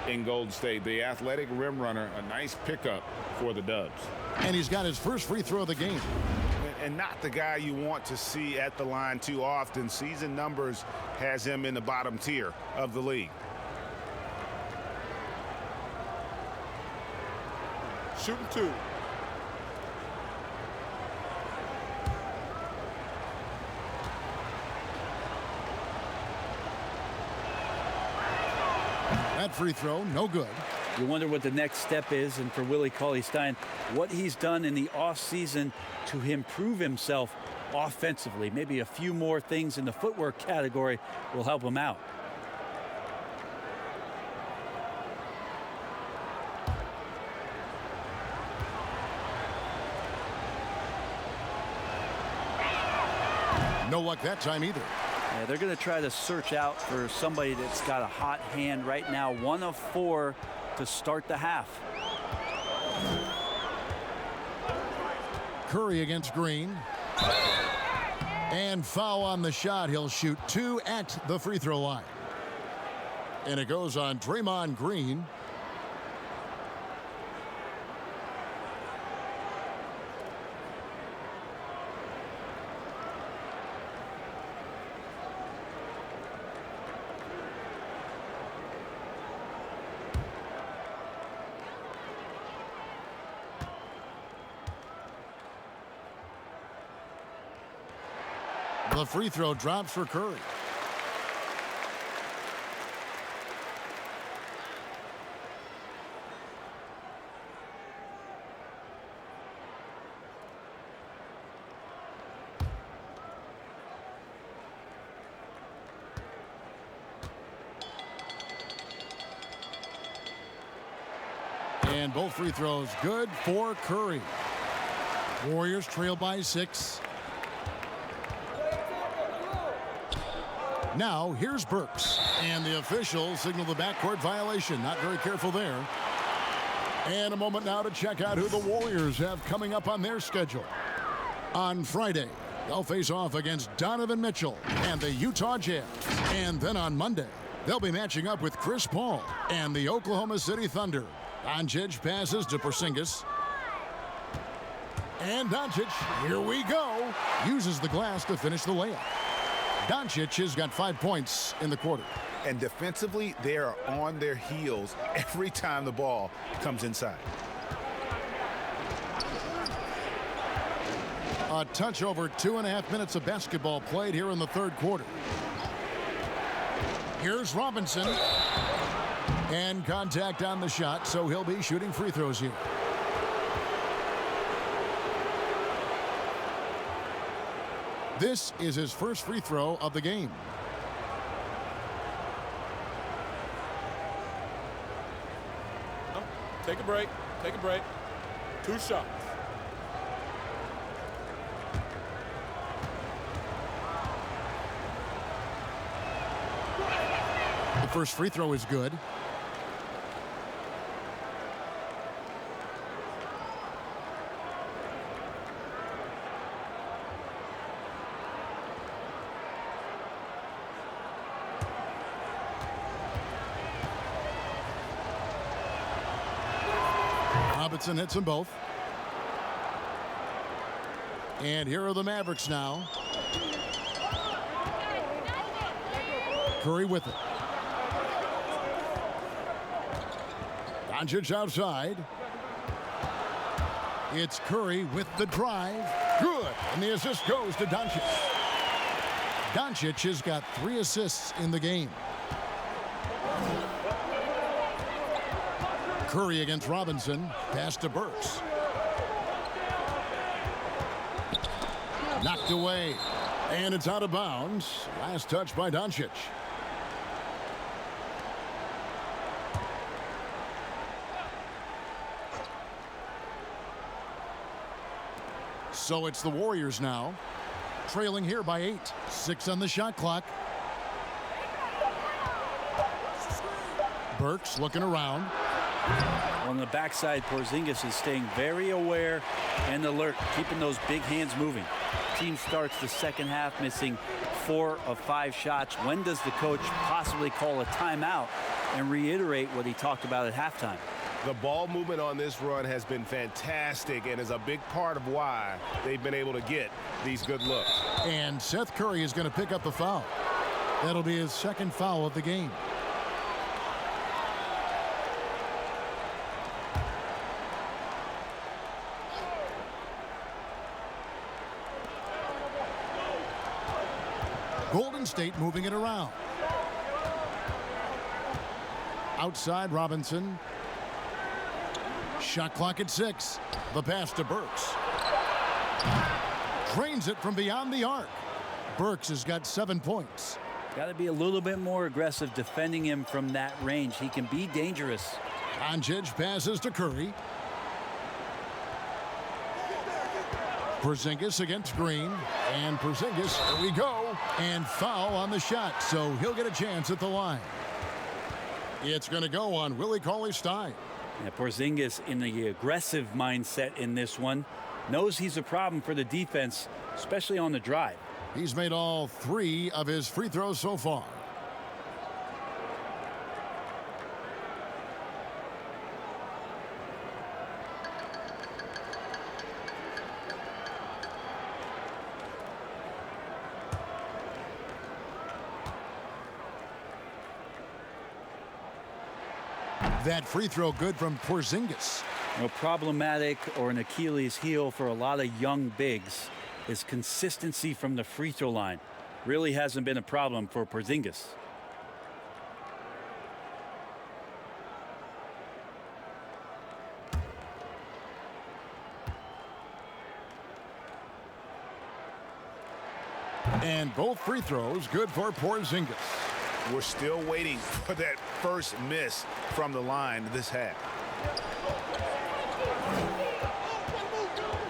in Golden State. The athletic rim runner, a nice pickup for the Dubs. And he's got his first free throw of the game. And not the guy you want to see at the line too often. Season numbers has him in the bottom tier of the league. Shooting 2. That free throw, no good. You wonder what the next step is, and for Willie Cauley-Stein, what he's done in the offseason to improve himself offensively. Maybe a few more things in the footwork category will help him out. No luck that time either. Yeah, they're going to try to search out for somebody that's got a hot hand right now. 1 of 4 to start the half. Curry against Green. And foul on the shot. He'll shoot 2 at the free throw line. And it goes on Draymond Green. The free throw drops for Curry. And both free throws good for Curry. Warriors trail by 6. Now, here's Burks. And the officials signal the backcourt violation. Not very careful there. And a moment now to check out who the Warriors have coming up on their schedule. On Friday, they'll face off against Donovan Mitchell and the Utah Jazz. And then on Monday, they'll be matching up with Chris Paul and the Oklahoma City Thunder. Porziņģis passes to Porziņģis. And Doncic, here we go, uses the glass to finish the layup. Doncic has got 5 points in the quarter. And defensively, they are on their heels every time the ball comes inside. A touch over 2.5 minutes of basketball played here in the third quarter. Here's Robinson. And contact on the shot, so he'll be shooting free throws here. This is his first free throw of the game. Take a break. Take a break. 2 shots. The first free throw is good. Robinson hits them both. And here are the Mavericks now. Curry with it. Doncic outside. It's Curry with the drive. Good. And the assist goes to Doncic. Doncic has got 3 assists in the game. Curry against Robinson. Pass to Burks. Knocked away. And it's out of bounds. Last touch by Doncic. So it's the Warriors now, trailing here by 8. 6 on the shot clock. Burks looking around. On the backside, Porziņģis is staying very aware and alert, keeping those big hands moving. Team starts the second half missing 4 of 5 shots. When does the coach possibly call a timeout and reiterate what he talked about at halftime? The ball movement on this run has been fantastic and is a big part of why they've been able to get these good looks. And Seth Curry is going to pick up the foul. That'll be his second foul of the game. Golden State moving it around. Outside Robinson. Shot clock at 6. The pass to Burks. Drains it from beyond the arc. Burks has got 7 points. Got to be a little bit more aggressive defending him from that range. He can be dangerous. Porziņģis passes to Curry. Porziņģis against Green. And Porziņģis, here we go. And foul on the shot, so he'll get a chance at the line. It's going to go on Willie Cauley-Stein. Yeah, Porziņģis in the aggressive mindset in this one. Knows he's a problem for the defense, especially on the drive. He's made all 3 of his free throws so far. That free throw good from Porziņģis. Problematic or an Achilles heel for a lot of young bigs is consistency from the free throw line. Really hasn't been a problem for Porziņģis. And both free throws good for Porziņģis. We're still waiting for that first miss from the line this half.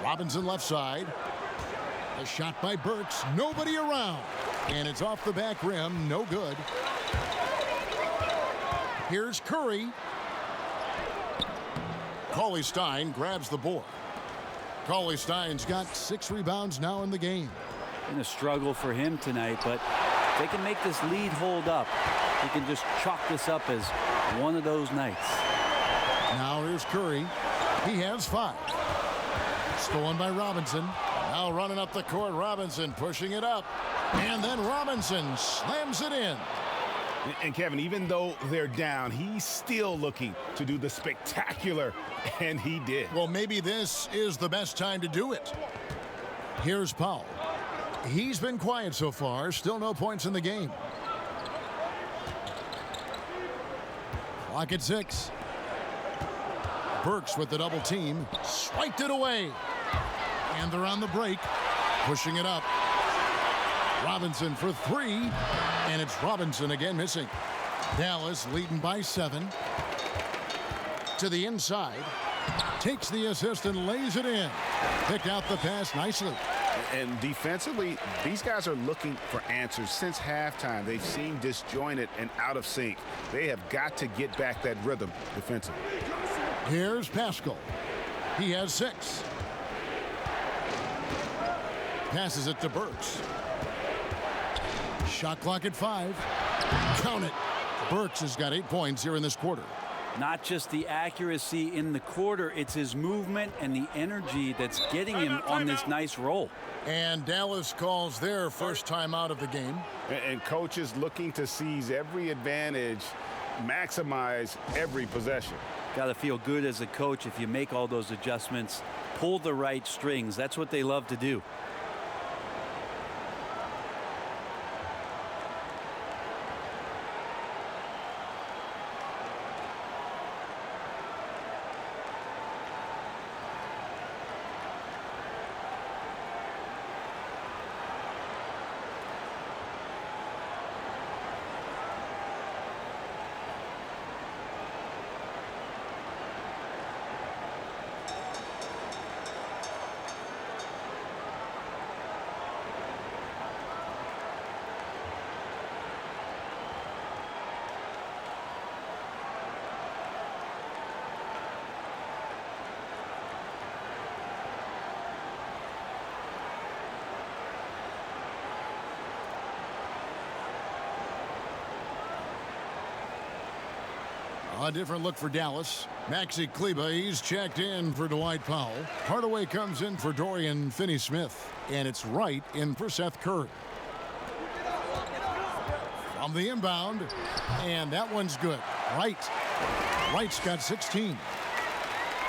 Robinson left side. A shot by Burks. Nobody around. And it's off the back rim. No good. Here's Curry. Cauley-Stein grabs the board. Cauley-Stein's got 6 rebounds now in the game. Been a struggle for him tonight, but if they can make this lead hold up, he can just chalk this up as one of those nights. Now here's Curry. He has 5. Stolen by Robinson. Now running up the court, Robinson pushing it up. And then Robinson slams it in. And Kevin, even though they're down, he's still looking to do the spectacular, and he did. Well, maybe this is the best time to do it. Here's Powell. He's been quiet so far. Still no points in the game. Clock at 6. Burks with the double team. Swiped it away. And they're on the break. Pushing it up. Robinson for 3. And it's Robinson again missing. Dallas leading by 7. To the inside. Takes the assist and lays it in. Picked out the pass nicely. And defensively, these guys are looking for answers since halftime. They've seemed disjointed and out of sync. They have got to get back that rhythm defensively. Here's Pascal. He has 6. Passes it to Burks. Shot clock at 5. Count it. Burks has got 8 points here in this quarter. Not just the accuracy in the quarter, it's his movement and the energy that's getting him on this nice roll. And Dallas calls their first time out of the game. And coaches looking to seize every advantage, maximize every possession. Got to feel good as a coach if you make all those adjustments, pull the right strings. That's what they love to do. A different look for Dallas. Maxi Kleber, he's checked in for Dwight Powell. Hardaway comes in for Dorian Finney-Smith. And it's Wright in for Seth Curry. From the inbound. And that one's good. Wright's got 16.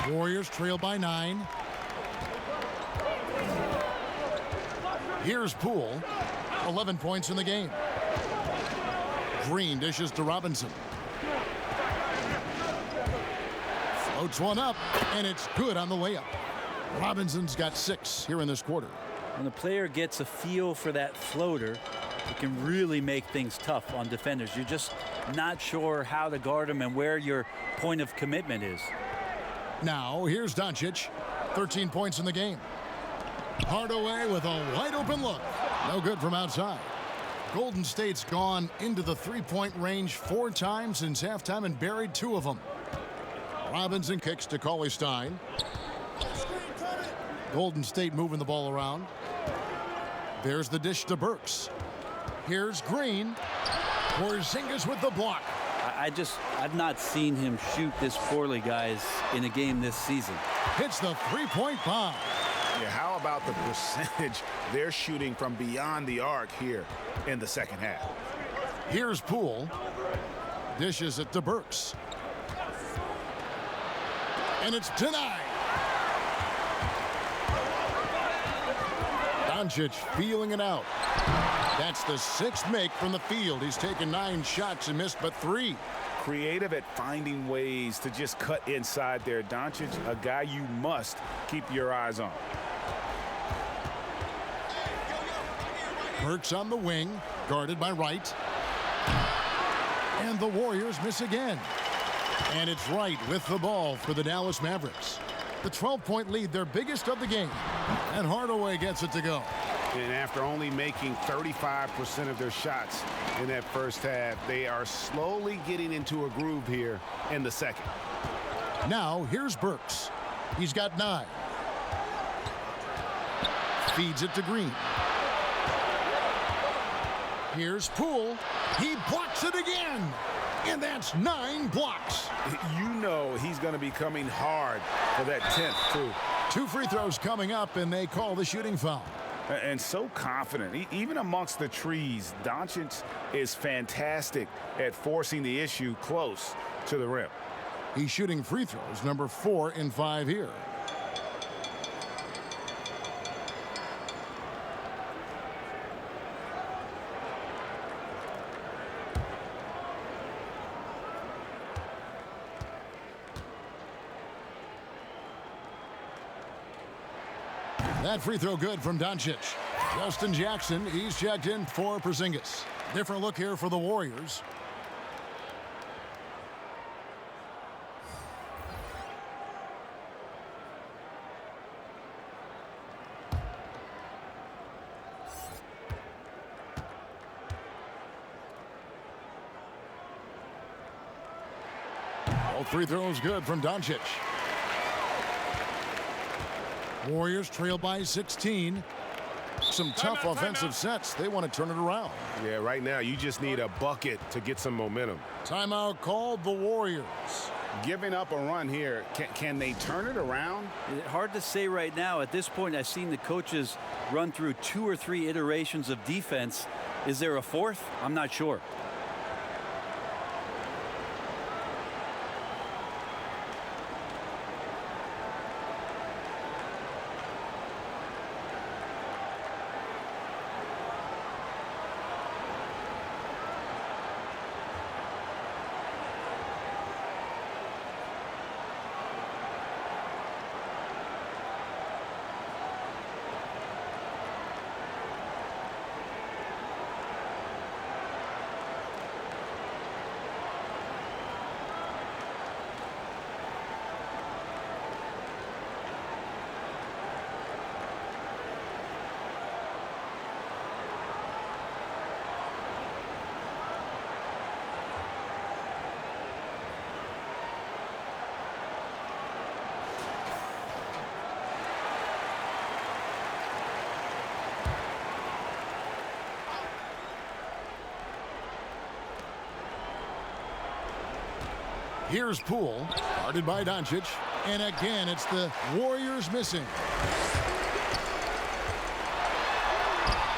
Warriors trail by 9. Here's Poole. 11 points in the game. Green dishes to Robinson. Floats one up, and it's good on the layup. Robinson's got 6 here in this quarter. When the player gets a feel for that floater, it can really make things tough on defenders. You're just not sure how to guard them and where your point of commitment is. Now, here's Doncic. 13 points in the game. Hardaway with a wide open look. No good from outside. Golden State's gone into the three-point range 4 times since halftime and buried 2 of them. Robinson kicks to Cauley-Stein. Golden State moving the ball around. There's the dish to Burks. Here's Green. Porziņģis with the block. I've not seen him shoot this poorly, guys, in a game this season. Hits the three-point bomb. Yeah, how about the percentage they're shooting from beyond the arc here in the second half? Here's Poole. Dishes it to Burks. And it's denied. Doncic feeling it out. That's the 6th make from the field. He's taken 9 shots and missed but 3. Creative at finding ways to just cut inside there. Doncic, a guy you must keep your eyes on. Burks on the wing, guarded by Wright. And the Warriors miss again. And it's Wright with the ball for the Dallas Mavericks. The 12-point lead, their biggest of the game. And Hardaway gets it to go. And after only making 35% of their shots in that first half, they are slowly getting into a groove here in the second. Now, here's Burks. He's got 9. Feeds it to Green. Here's Poole. He blocks it again. And that's 9 blocks. You know he's going to be coming hard for that 10th, too. 2 free throws coming up, and they call the shooting foul. And so confident. Even amongst the trees, Doncic is fantastic at forcing the issue close to the rim. He's shooting free throws, number 4 in 5 here. That free throw good from Doncic. Justin Jackson, he's checked in for Porziņģis. Different look here for the Warriors. All free throws good from Doncic. Warriors trail by 16. Some tough offensive sets. They want to turn it around. Yeah, right now you just need a bucket to get some momentum. Timeout called the Warriors. Giving up a run here. Can they turn it around? Hard to say right now. At this point, I've seen the coaches run through 2 or 3 iterations of defense. Is there a 4th? I'm not sure. Here's Poole, guarded by Doncic. And again, it's the Warriors missing.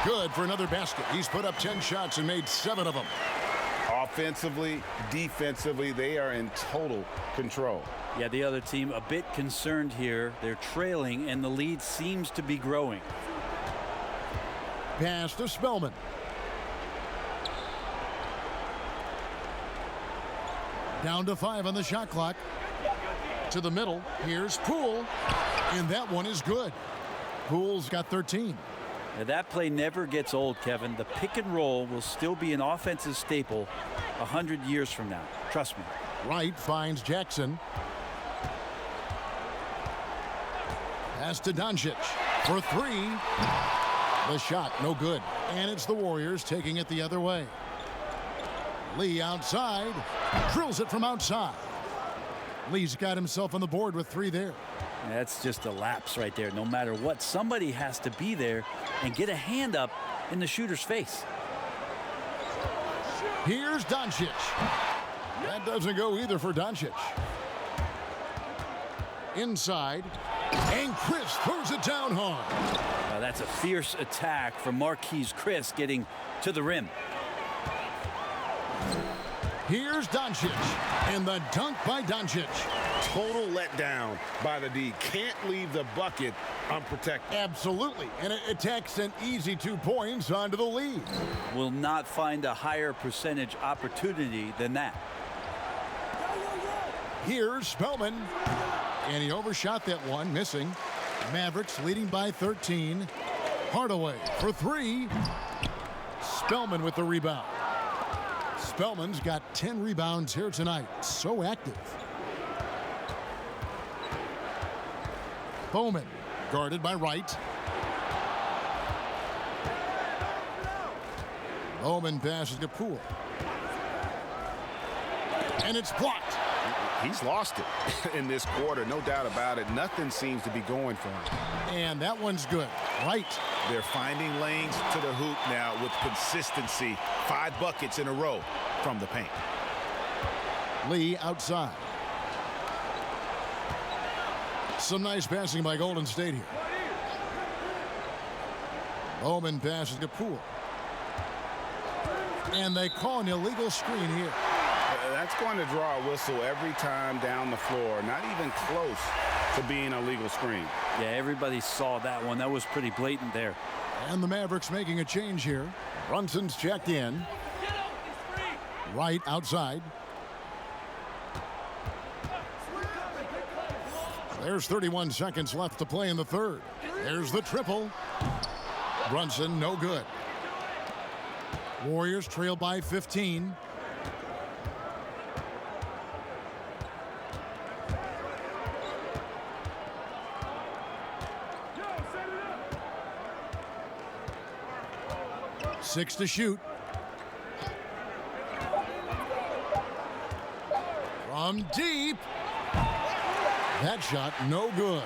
Good for another basket. He's put up 10 shots and made 7 of them. Offensively, defensively, they are in total control. Yeah, the other team a bit concerned here. They're trailing, and the lead seems to be growing. Pass to Spellman. Down to 5 on the shot clock. To the middle. Here's Poole. And that one is good. Poole's got 13. Now that play never gets old, Kevin. The pick and roll will still be an offensive staple 100 years from now. Trust me. Wright finds Jackson. Pass to Doncic for three. The shot, no good. And it's the Warriors taking it the other way. Lee outside. Drills it from outside. Lee's got himself on the board with three there. That's just a lapse right there. No matter what, somebody has to be there and get a hand up in the shooter's face. Here's Doncic. That doesn't go either for Doncic. Inside. And Chris throws it down hard. That's a fierce attack from Marquise Chris getting to the rim. Here's Doncic. And the dunk by Doncic. Total letdown by the D. Can't leave the bucket unprotected. Absolutely. And it attacks an easy 2 points onto the lead. Will not find a higher percentage opportunity than that. Here's Spellman. And he overshot that one, missing. Mavericks leading by 13. Hardaway for three. Spellman with the rebound. Spellman's got 10 rebounds here tonight. So active. Bowman guarded by Wright. Bowman passes to Poole. And it's blocked. He's lost it in this quarter, no doubt about it. Nothing seems to be going for him. And that one's good. Right. They're finding lanes to the hoop now with consistency. 5 buckets in a row from the paint. Lee outside. Some nice passing by Golden State here. Bowman passes to Poole. And they call an illegal screen here. That's going to draw a whistle every time down the floor. Not even close to being a legal screen. Yeah, everybody saw that one. That was pretty blatant there. And the Mavericks making a change here. Brunson's checked in. Wright outside. There's 31 seconds left to play in the third. There's the triple. Brunson, no good. Warriors trail by 15. Six to shoot. From deep. That shot no good.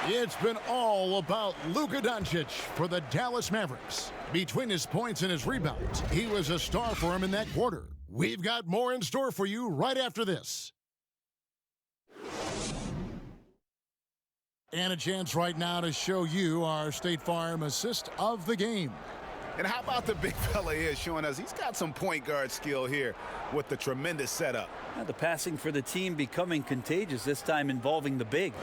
It's been all about Luka Doncic for the Dallas Mavericks. Between his points and his rebounds, he was a star for him in that quarter. We've got more in store for you right after this. And a chance right now to show you our State Farm assist of the game. And how about the big fella here showing us he's got some point guard skill here with the tremendous setup. Now the passing for the team becoming contagious, this time involving the big.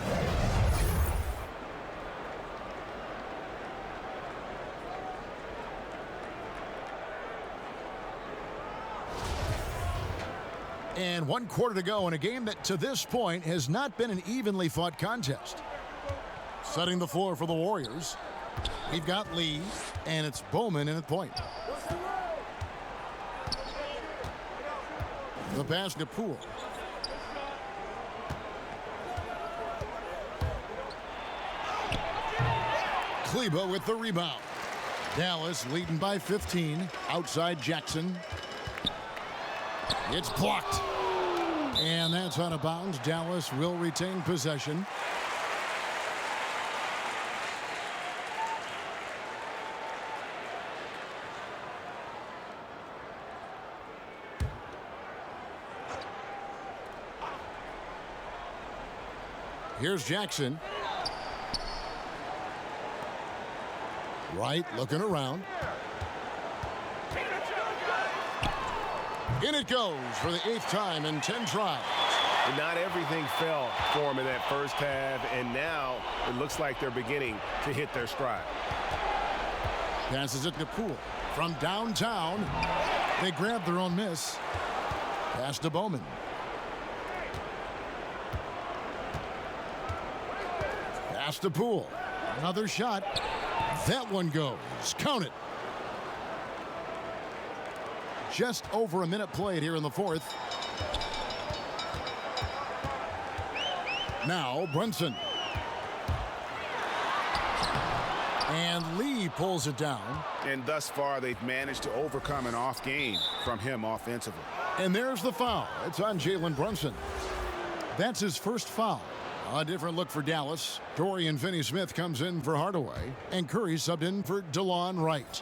And 1 quarter to go in a game that to this point has not been an evenly fought contest. Setting the floor for the Warriors. We've got Lee, and it's Bowman in at point. The pass to Poole. Kleba with the rebound. Dallas leading by 15. Outside Jackson. It's blocked. And that's out of bounds. Dallas will retain possession. Here's Jackson. Wright looking around. In it goes for the 8th time in 10 tries. And not everything fell for him in that first half, and now it looks like they're beginning to hit their stride. Passes it to Poole. From downtown, they grab their own miss. Pass to Bowman. Pass to Poole. Another shot. That one goes. Count it. Just over a minute played here in the fourth. Now Brunson. And Lee pulls it down. And thus far, they've managed to overcome an off game from him offensively. And there's the foul. It's on Jalen Brunson. That's his first foul. A different look for Dallas. Dorian Finney-Smith comes in for Hardaway. And Curry subbed in for DeLon Wright.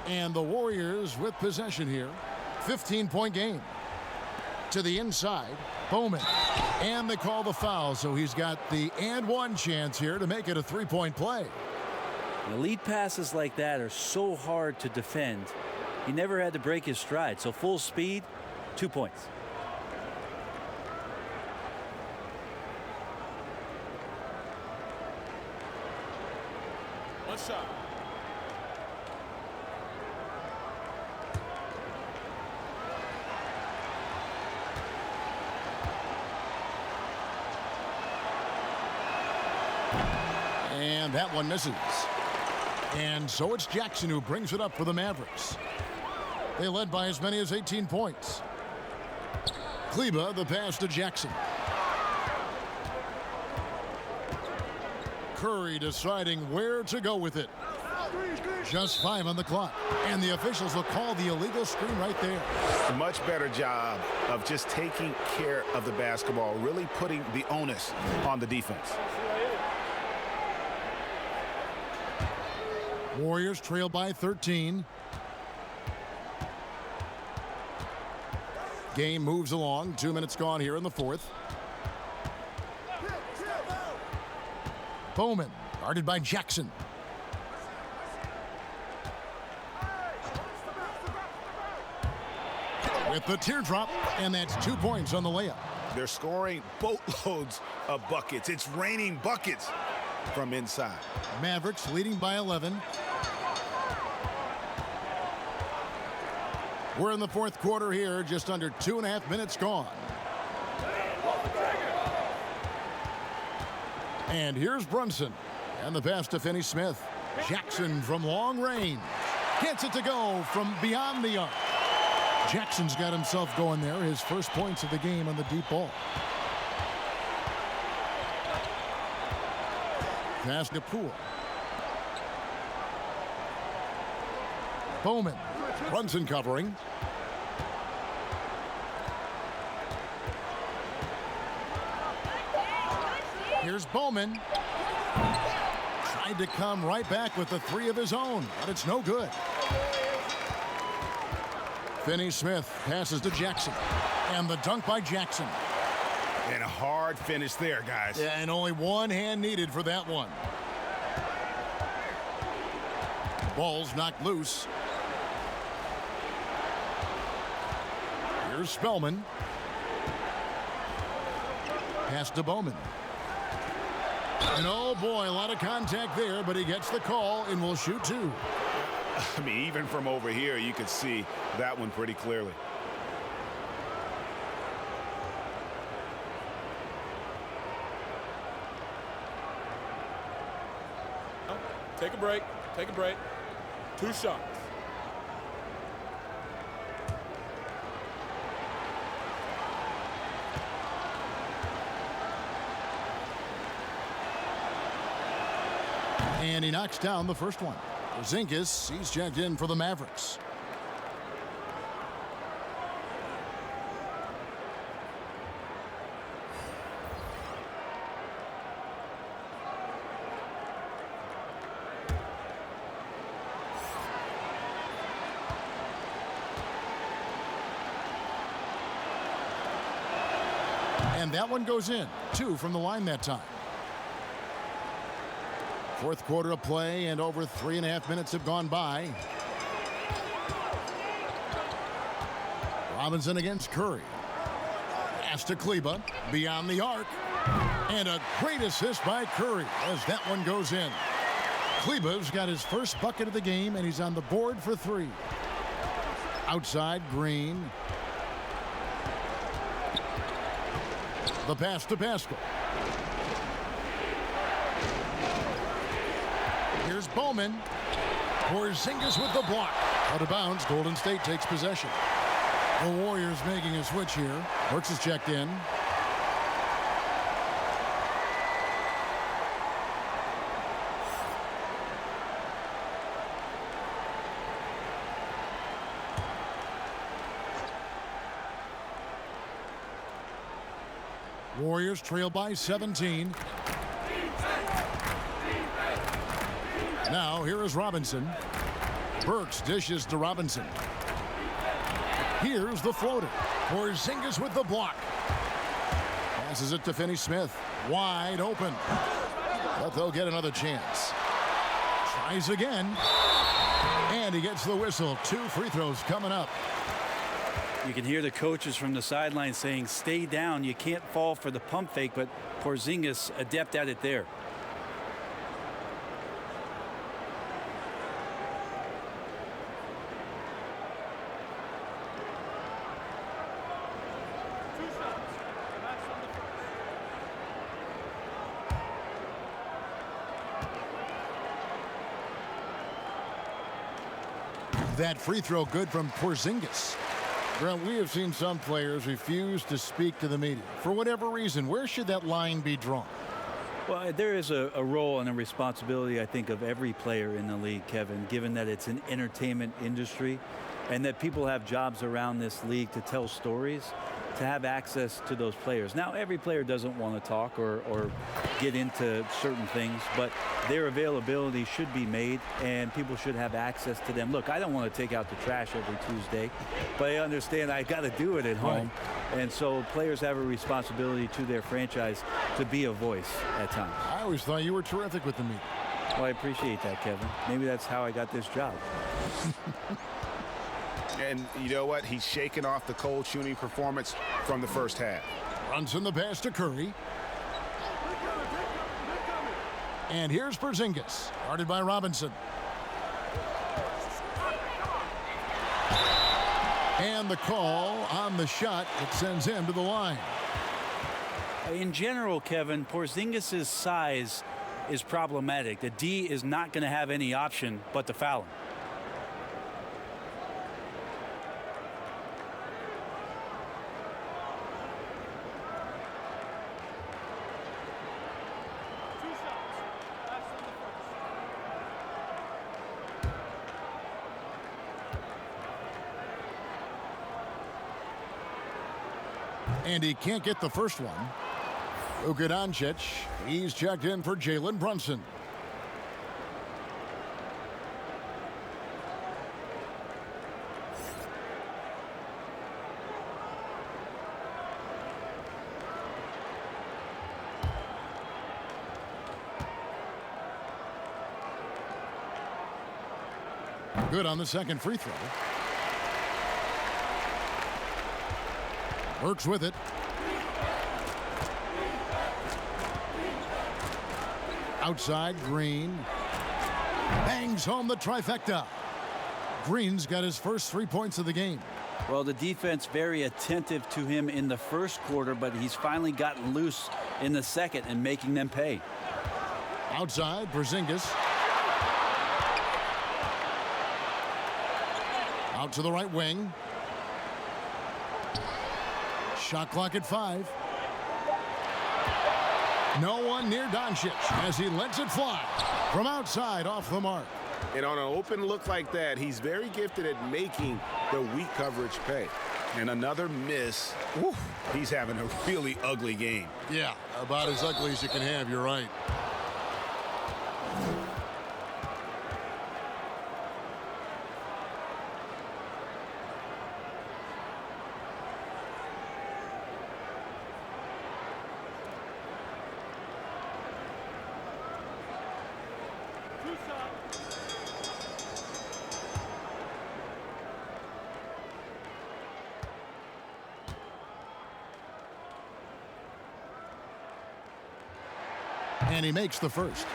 And the Warriors with possession here. 15-point game. To the inside. Bowman. And they call the foul, so he's got the and one chance here to make it a three-point play. Elite passes like that are so hard to defend. He never had to break his stride, so full speed, 2 points. One shot. And that one misses. And so it's Jackson who brings it up for the Mavericks. They led by as many as 18 points. Kleba, the pass to Jackson. Curry deciding where to go with it. Just 5 on the clock. And the officials will call the illegal screen right there. A much better job of just taking care of the basketball, really putting the onus on the defense. Warriors trail by 13. Game moves along. 2 minutes gone here in the fourth. Bowman, guarded by Jackson. With the teardrop, and that's 2 points on the layup. They're scoring boatloads of buckets. It's raining buckets from inside. Mavericks leading by 11. We're in the fourth quarter here, just under 2.5 minutes gone. And here's Brunson. And the pass to Finney-Smith. Jackson from long range. Gets it to go from beyond the arc. Jackson's got himself going there. His first points of the game on the deep ball. Pass to Poole. Bowman. Brunson covering. Here's Bowman. Tried to come right back with the 3 of his own, but it's no good. Finney-Smith passes to Jackson. And the dunk by Jackson. And a hard finish there, guys. Yeah, and only one hand needed for that one. Ball's knocked loose. Here's Spellman. Pass to Bowman. And oh boy, a lot of contact there, but he gets the call and will shoot 2. I mean, even from over here, you could see that one pretty clearly. Take a break. Take a break. 2 shots. And he knocks down the first one. Porziņģis, he's checked in for the Mavericks. And that one goes in. 2 from the line that time. Fourth quarter of play, and over 3.5 minutes have gone by. Robinson against Curry. Pass to Kleba, beyond the arc. And a great assist by Curry as that one goes in. Kleba's got his first bucket of the game, and he's on the board for 3. Outside, Green. The pass to Pascal. Here's Bowman. Porziņģis with the block. Out of bounds. Golden State takes possession. The Warriors making a switch here. Burks is checked in. Warriors trail by 17. Now here is Robinson. Burks dishes to Robinson. Here's the floater. Porziņģis with the block. Passes it to Finney-Smith. Wide open. But they'll get another chance. Tries again. And he gets the whistle. 2 free throws coming up. You can hear the coaches from the sideline saying, stay down. You can't fall for the pump fake, but Porziņģis adept at it there. That free throw good from Porziņģis. Grant, we have seen some players refuse to speak to the media. For whatever reason, where should that line be drawn? Well, there is a role and a responsibility, I think, of every player in the league, Kevin, given that it's an entertainment industry and that people have jobs around this league to tell stories, to have access to those players. Now, every player doesn't want to talk or get into certain things, but their availability should be made and people should have access to them. Look, I don't want to take out the trash every Tuesday, but I understand I got to do it at home. Right. And so players have a responsibility to their franchise to be a voice at times. I always thought you were terrific with the media. Well, I appreciate that, Kevin. Maybe that's how I got this job. And you know what? He's shaking off the cold shooting performance from the first half. Runs in the pass to Curry. And here's Porziņģis, guarded by Robinson. And the call on the shot that sends him to the line. In general, Kevin, Porziņģis' size is problematic. The D is not going to have any option but to foul him. And he can't get the first one. Luka Doncic, he's checked in for Jalen Brunson. Good on the second free throw. Works with it. Outside, Green. Bangs home the trifecta. Green's got his first 3 points of the game. Well, the defense very attentive to him in the first quarter, but he's finally gotten loose in the second and making them pay. Outside, Porziņģis. Out to the right wing. Shot clock at 5. No one near Doncic as he lets it fly from outside off the mark. And on an open look like that, he's very gifted at making the weak coverage pay. And another miss. Woo, he's having a really ugly game. Yeah, about as ugly as you can have, you're right. And he makes the first.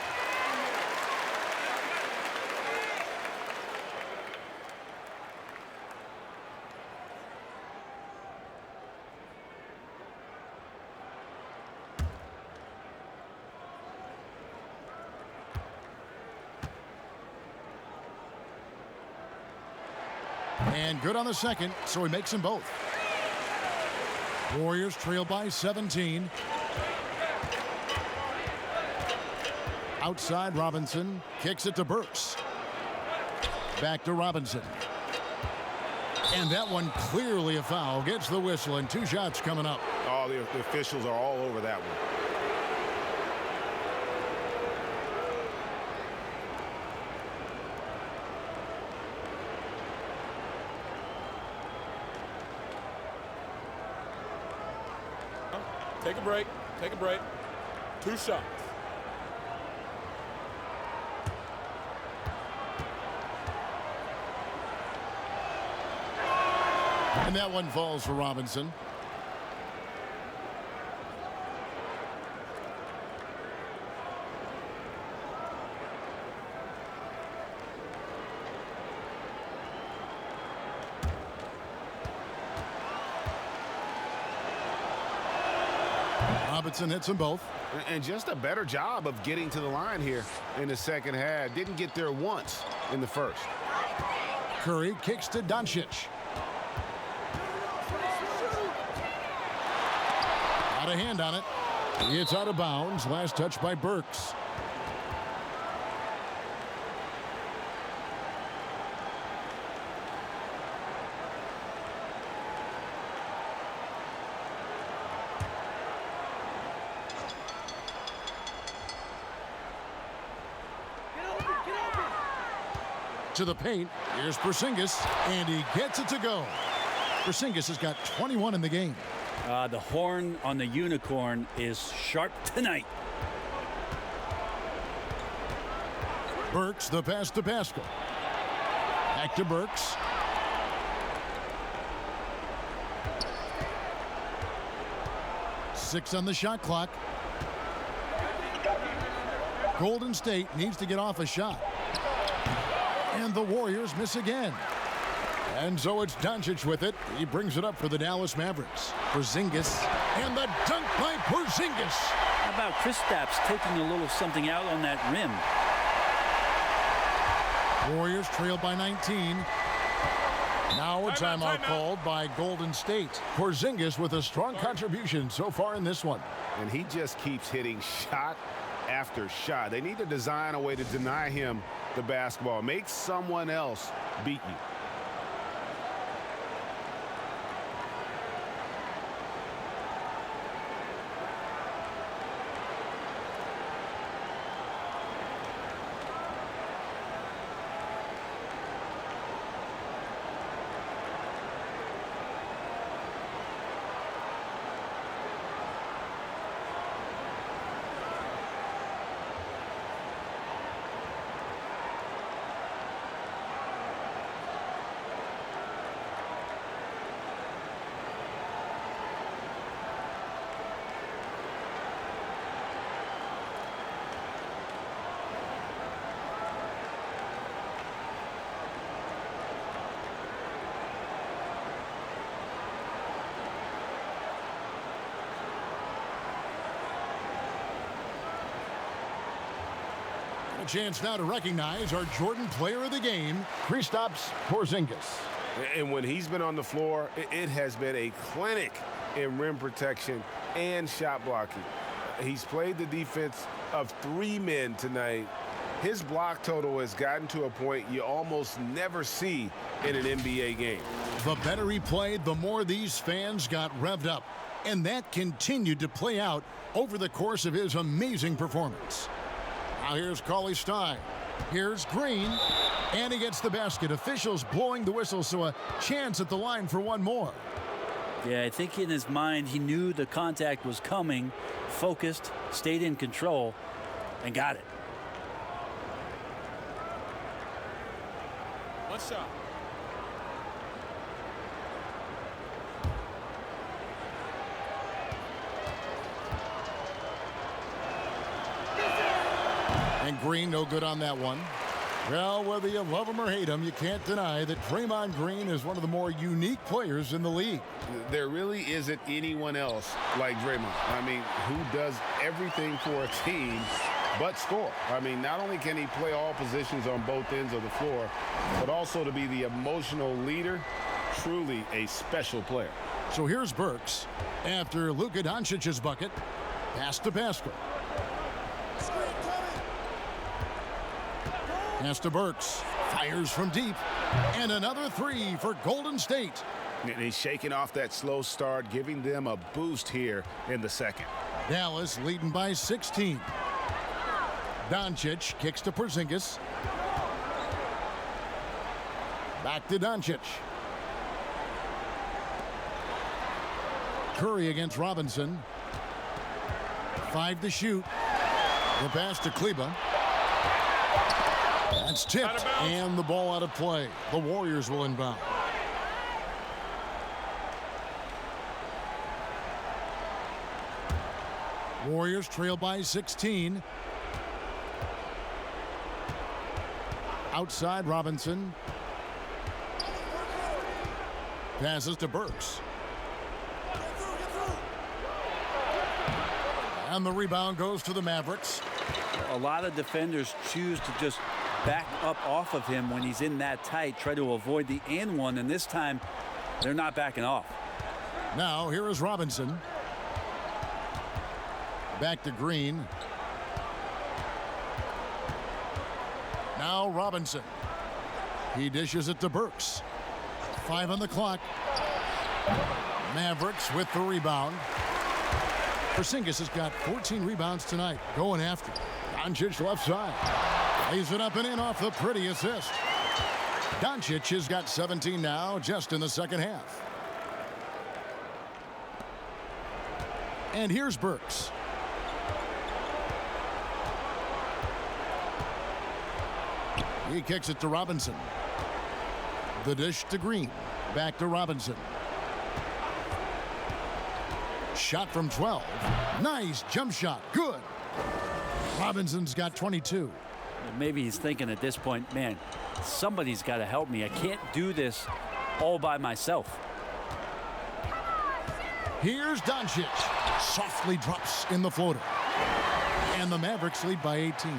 And good on the second, so he makes them both. Warriors trail by 17. Outside, Robinson kicks it to Burks. Back to Robinson. And that one clearly a foul. Gets the whistle, and 2 shots coming up. Oh, the officials are all over that one. Take a break. Take a break. 2 shots. And that one falls for Robinson. Robinson hits them both. And just a better job of getting to the line here in the second half. Didn't get there once in the first. Curry kicks to Doncic. Got a hand on it. It's out of bounds. Last touch by Burks. To the paint. Here's Porziņģis, and he gets it to go. Porziņģis has got 21 in the game. The horn on the unicorn is sharp tonight. Burks, the pass to Pascal. Back to Burks. Six on the shot clock. Golden State needs to get off a shot. And the Warriors miss again. And so it's Doncic with it. He brings it up for the Dallas Mavericks. Porziņģis, and the dunk by Porziņģis. How about Kristaps taking a little something out on that rim? Warriors trail by 19. Now a timeout called by Golden State. Porziņģis with a strong contribution so far in this one. And he just keeps hitting shot after shot. They need to design a way to deny him the basketball. Make someone else beat you. A chance now to recognize our Jordan Player of the Game, Kristaps Porziņģis. And when he's been on the floor, it has been a clinic in rim protection and shot blocking. He's played the defense of 3 men tonight. His block total has gotten to a point you almost never see in an NBA game. The better he played, the more these fans got revved up. And that continued to play out over the course of his amazing performance. Now here's Cauley Stein. Here's Green. And he gets the basket. Officials blowing the whistle, so a chance at the line for one more. Yeah, I think in his mind he knew the contact was coming, focused, stayed in control, and got it. One shot. And Green no good on that one. Well, whether you love him or hate him, you can't deny that Draymond Green is one of the more unique players in the league. There really isn't anyone else like Draymond. I mean, who does everything for a team but score. I mean, not only can he play all positions on both ends of the floor, but also to be the emotional leader. Truly a special player. So here's Burks. After Luka Doncic's bucket, pass to Pascal. Pass to Burks. Fires from deep. And another three for Golden State. And he's shaking off that slow start, giving them a boost here in the second. Dallas leading by 16. Doncic kicks to Porziņģis. Back to Doncic. Curry against Robinson. 5 to shoot. The pass to Kleba. That's tipped, and the ball out of play. The Warriors will inbound. Warriors trail by 16. Outside Robinson. Passes to Burks. And the rebound goes to the Mavericks. A lot of defenders choose to just back up off of him when he's in that tight, try to avoid the and one, and this time they're not backing off. Now here is Robinson. Back to Green. Now Robinson. He dishes it to Burks. 5 on the clock. Mavericks with the rebound. Porziņģis has got 14 rebounds tonight. Going after it. Doncic left side. Lays it up and in off the pretty assist. Doncic has got 17 now, just in the second half. And here's Burks. He kicks it to Robinson. The dish to Green. Back to Robinson. Shot from 12. Nice jump shot. Good. Robinson's got 22. Maybe he's thinking at this point, man, somebody's got to help me. I can't do this all by myself. Here's Doncic. Softly drops in the floater. And the Mavericks lead by 18.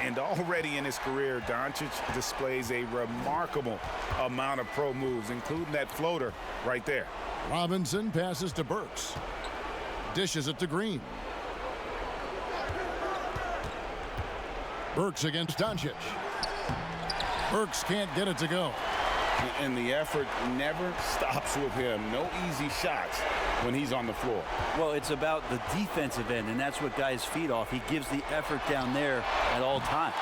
And already in his career, Doncic displays a remarkable amount of pro moves, including that floater right there. Robinson passes to Burks. Dishes it to Green. Burks against Doncic. Burks can't get it to go. And the effort never stops with him. No easy shots when he's on the floor. Well, it's about the defensive end, and that's what guys feed off. He gives the effort down there at all times.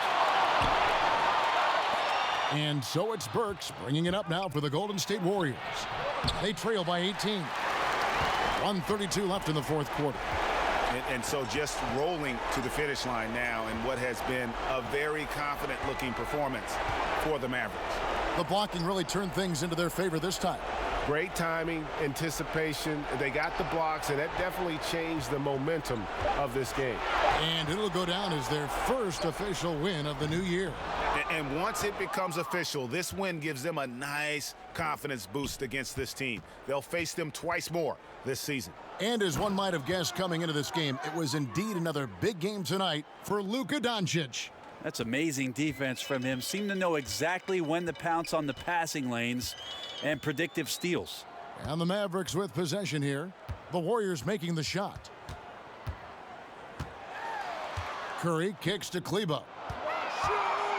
And so it's Burks bringing it up now for the Golden State Warriors. They trail by 18. 1:32 left in the fourth quarter. And so just rolling to the finish line now in what has been a very confident-looking performance for the Mavericks. The blocking really turned things into their favor this time. Great timing, anticipation. They got the blocks, and that definitely changed the momentum of this game. And it'll go down as their first official win of the new year. And once it becomes official, this win gives them a nice confidence boost against this team. They'll face them twice more this season. And as one might have guessed coming into this game, it was indeed another big game tonight for Luka Doncic. That's amazing defense from him. Seemed to know exactly when to pounce on the passing lanes and predictive steals. And the Mavericks with possession here. The Warriors making the shot. Curry kicks to Kleba.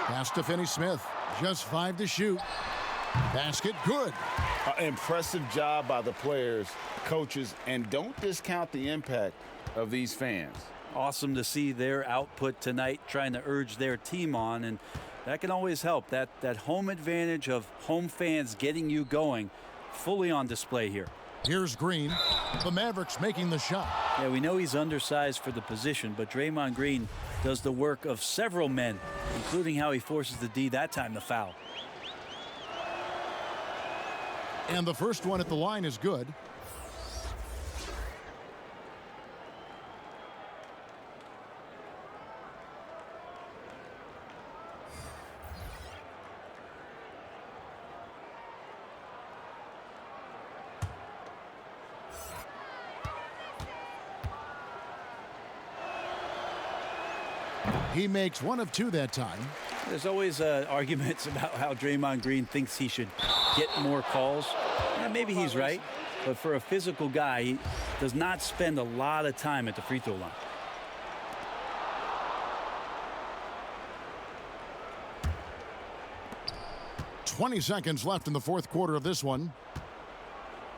Pass to Finney-Smith. Just 5 to shoot. Basket good. Impressive job by the players, coaches, and don't discount the impact of these fans. Awesome to see their output tonight, trying to urge their team on, and that can always help. That home advantage of home fans getting you going, fully on display here. Here's Green. The Mavericks making the shot. Yeah, we know he's undersized for the position, but Draymond Green does the work of several men, including how he forces the D that time to foul. And the first one at the line is good. He makes one of two that time. There's always arguments about how Draymond Green thinks he should get more calls. Maybe he's right, but for a physical guy, he does not spend a lot of time at the free throw line. "20 seconds left in the fourth quarter of this one.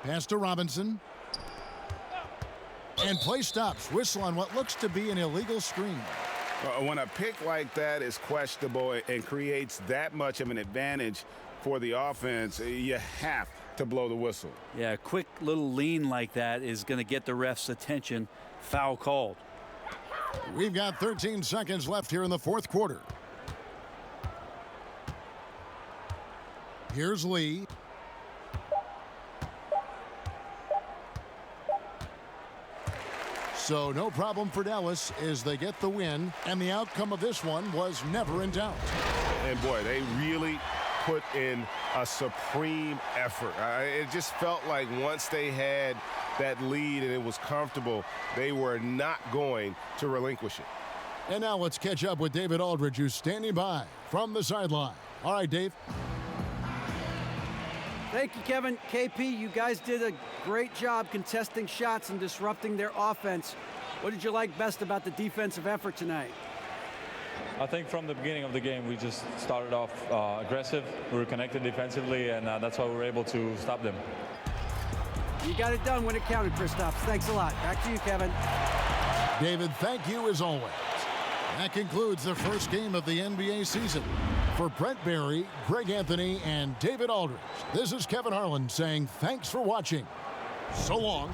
Pass to Robinson. And play stops. Whistle on what looks to be an illegal screen. When a pick like that is questionable and creates that much of an advantage for the offense, you have to blow the whistle. Yeah, a quick little lean like that is going to get the ref's attention. Foul called. We've got 13 seconds left here in the fourth quarter. Here's Lee. So no problem for Dallas as they get the win, and the outcome of this one was never in doubt. And boy, they really put in a supreme effort. It just felt like once they had that lead and it was comfortable, they were not going to relinquish it. And now let's catch up with David Aldridge, who's standing by from the sideline. All right, Dave. Thank you, Kevin. KP, you guys did a great job contesting shots and disrupting their offense. What did you like best about the defensive effort tonight? I think from the beginning of the game, we just started off aggressive. We were connected defensively, and that's why we were able to stop them. You got it done when it counted, Kristaps. Thanks a lot. Back to you, Kevin. David, thank you as always. That concludes the first game of the NBA season. For Brent Barry, Greg Anthony, and David Aldridge, this is Kevin Harlan saying thanks for watching. So long.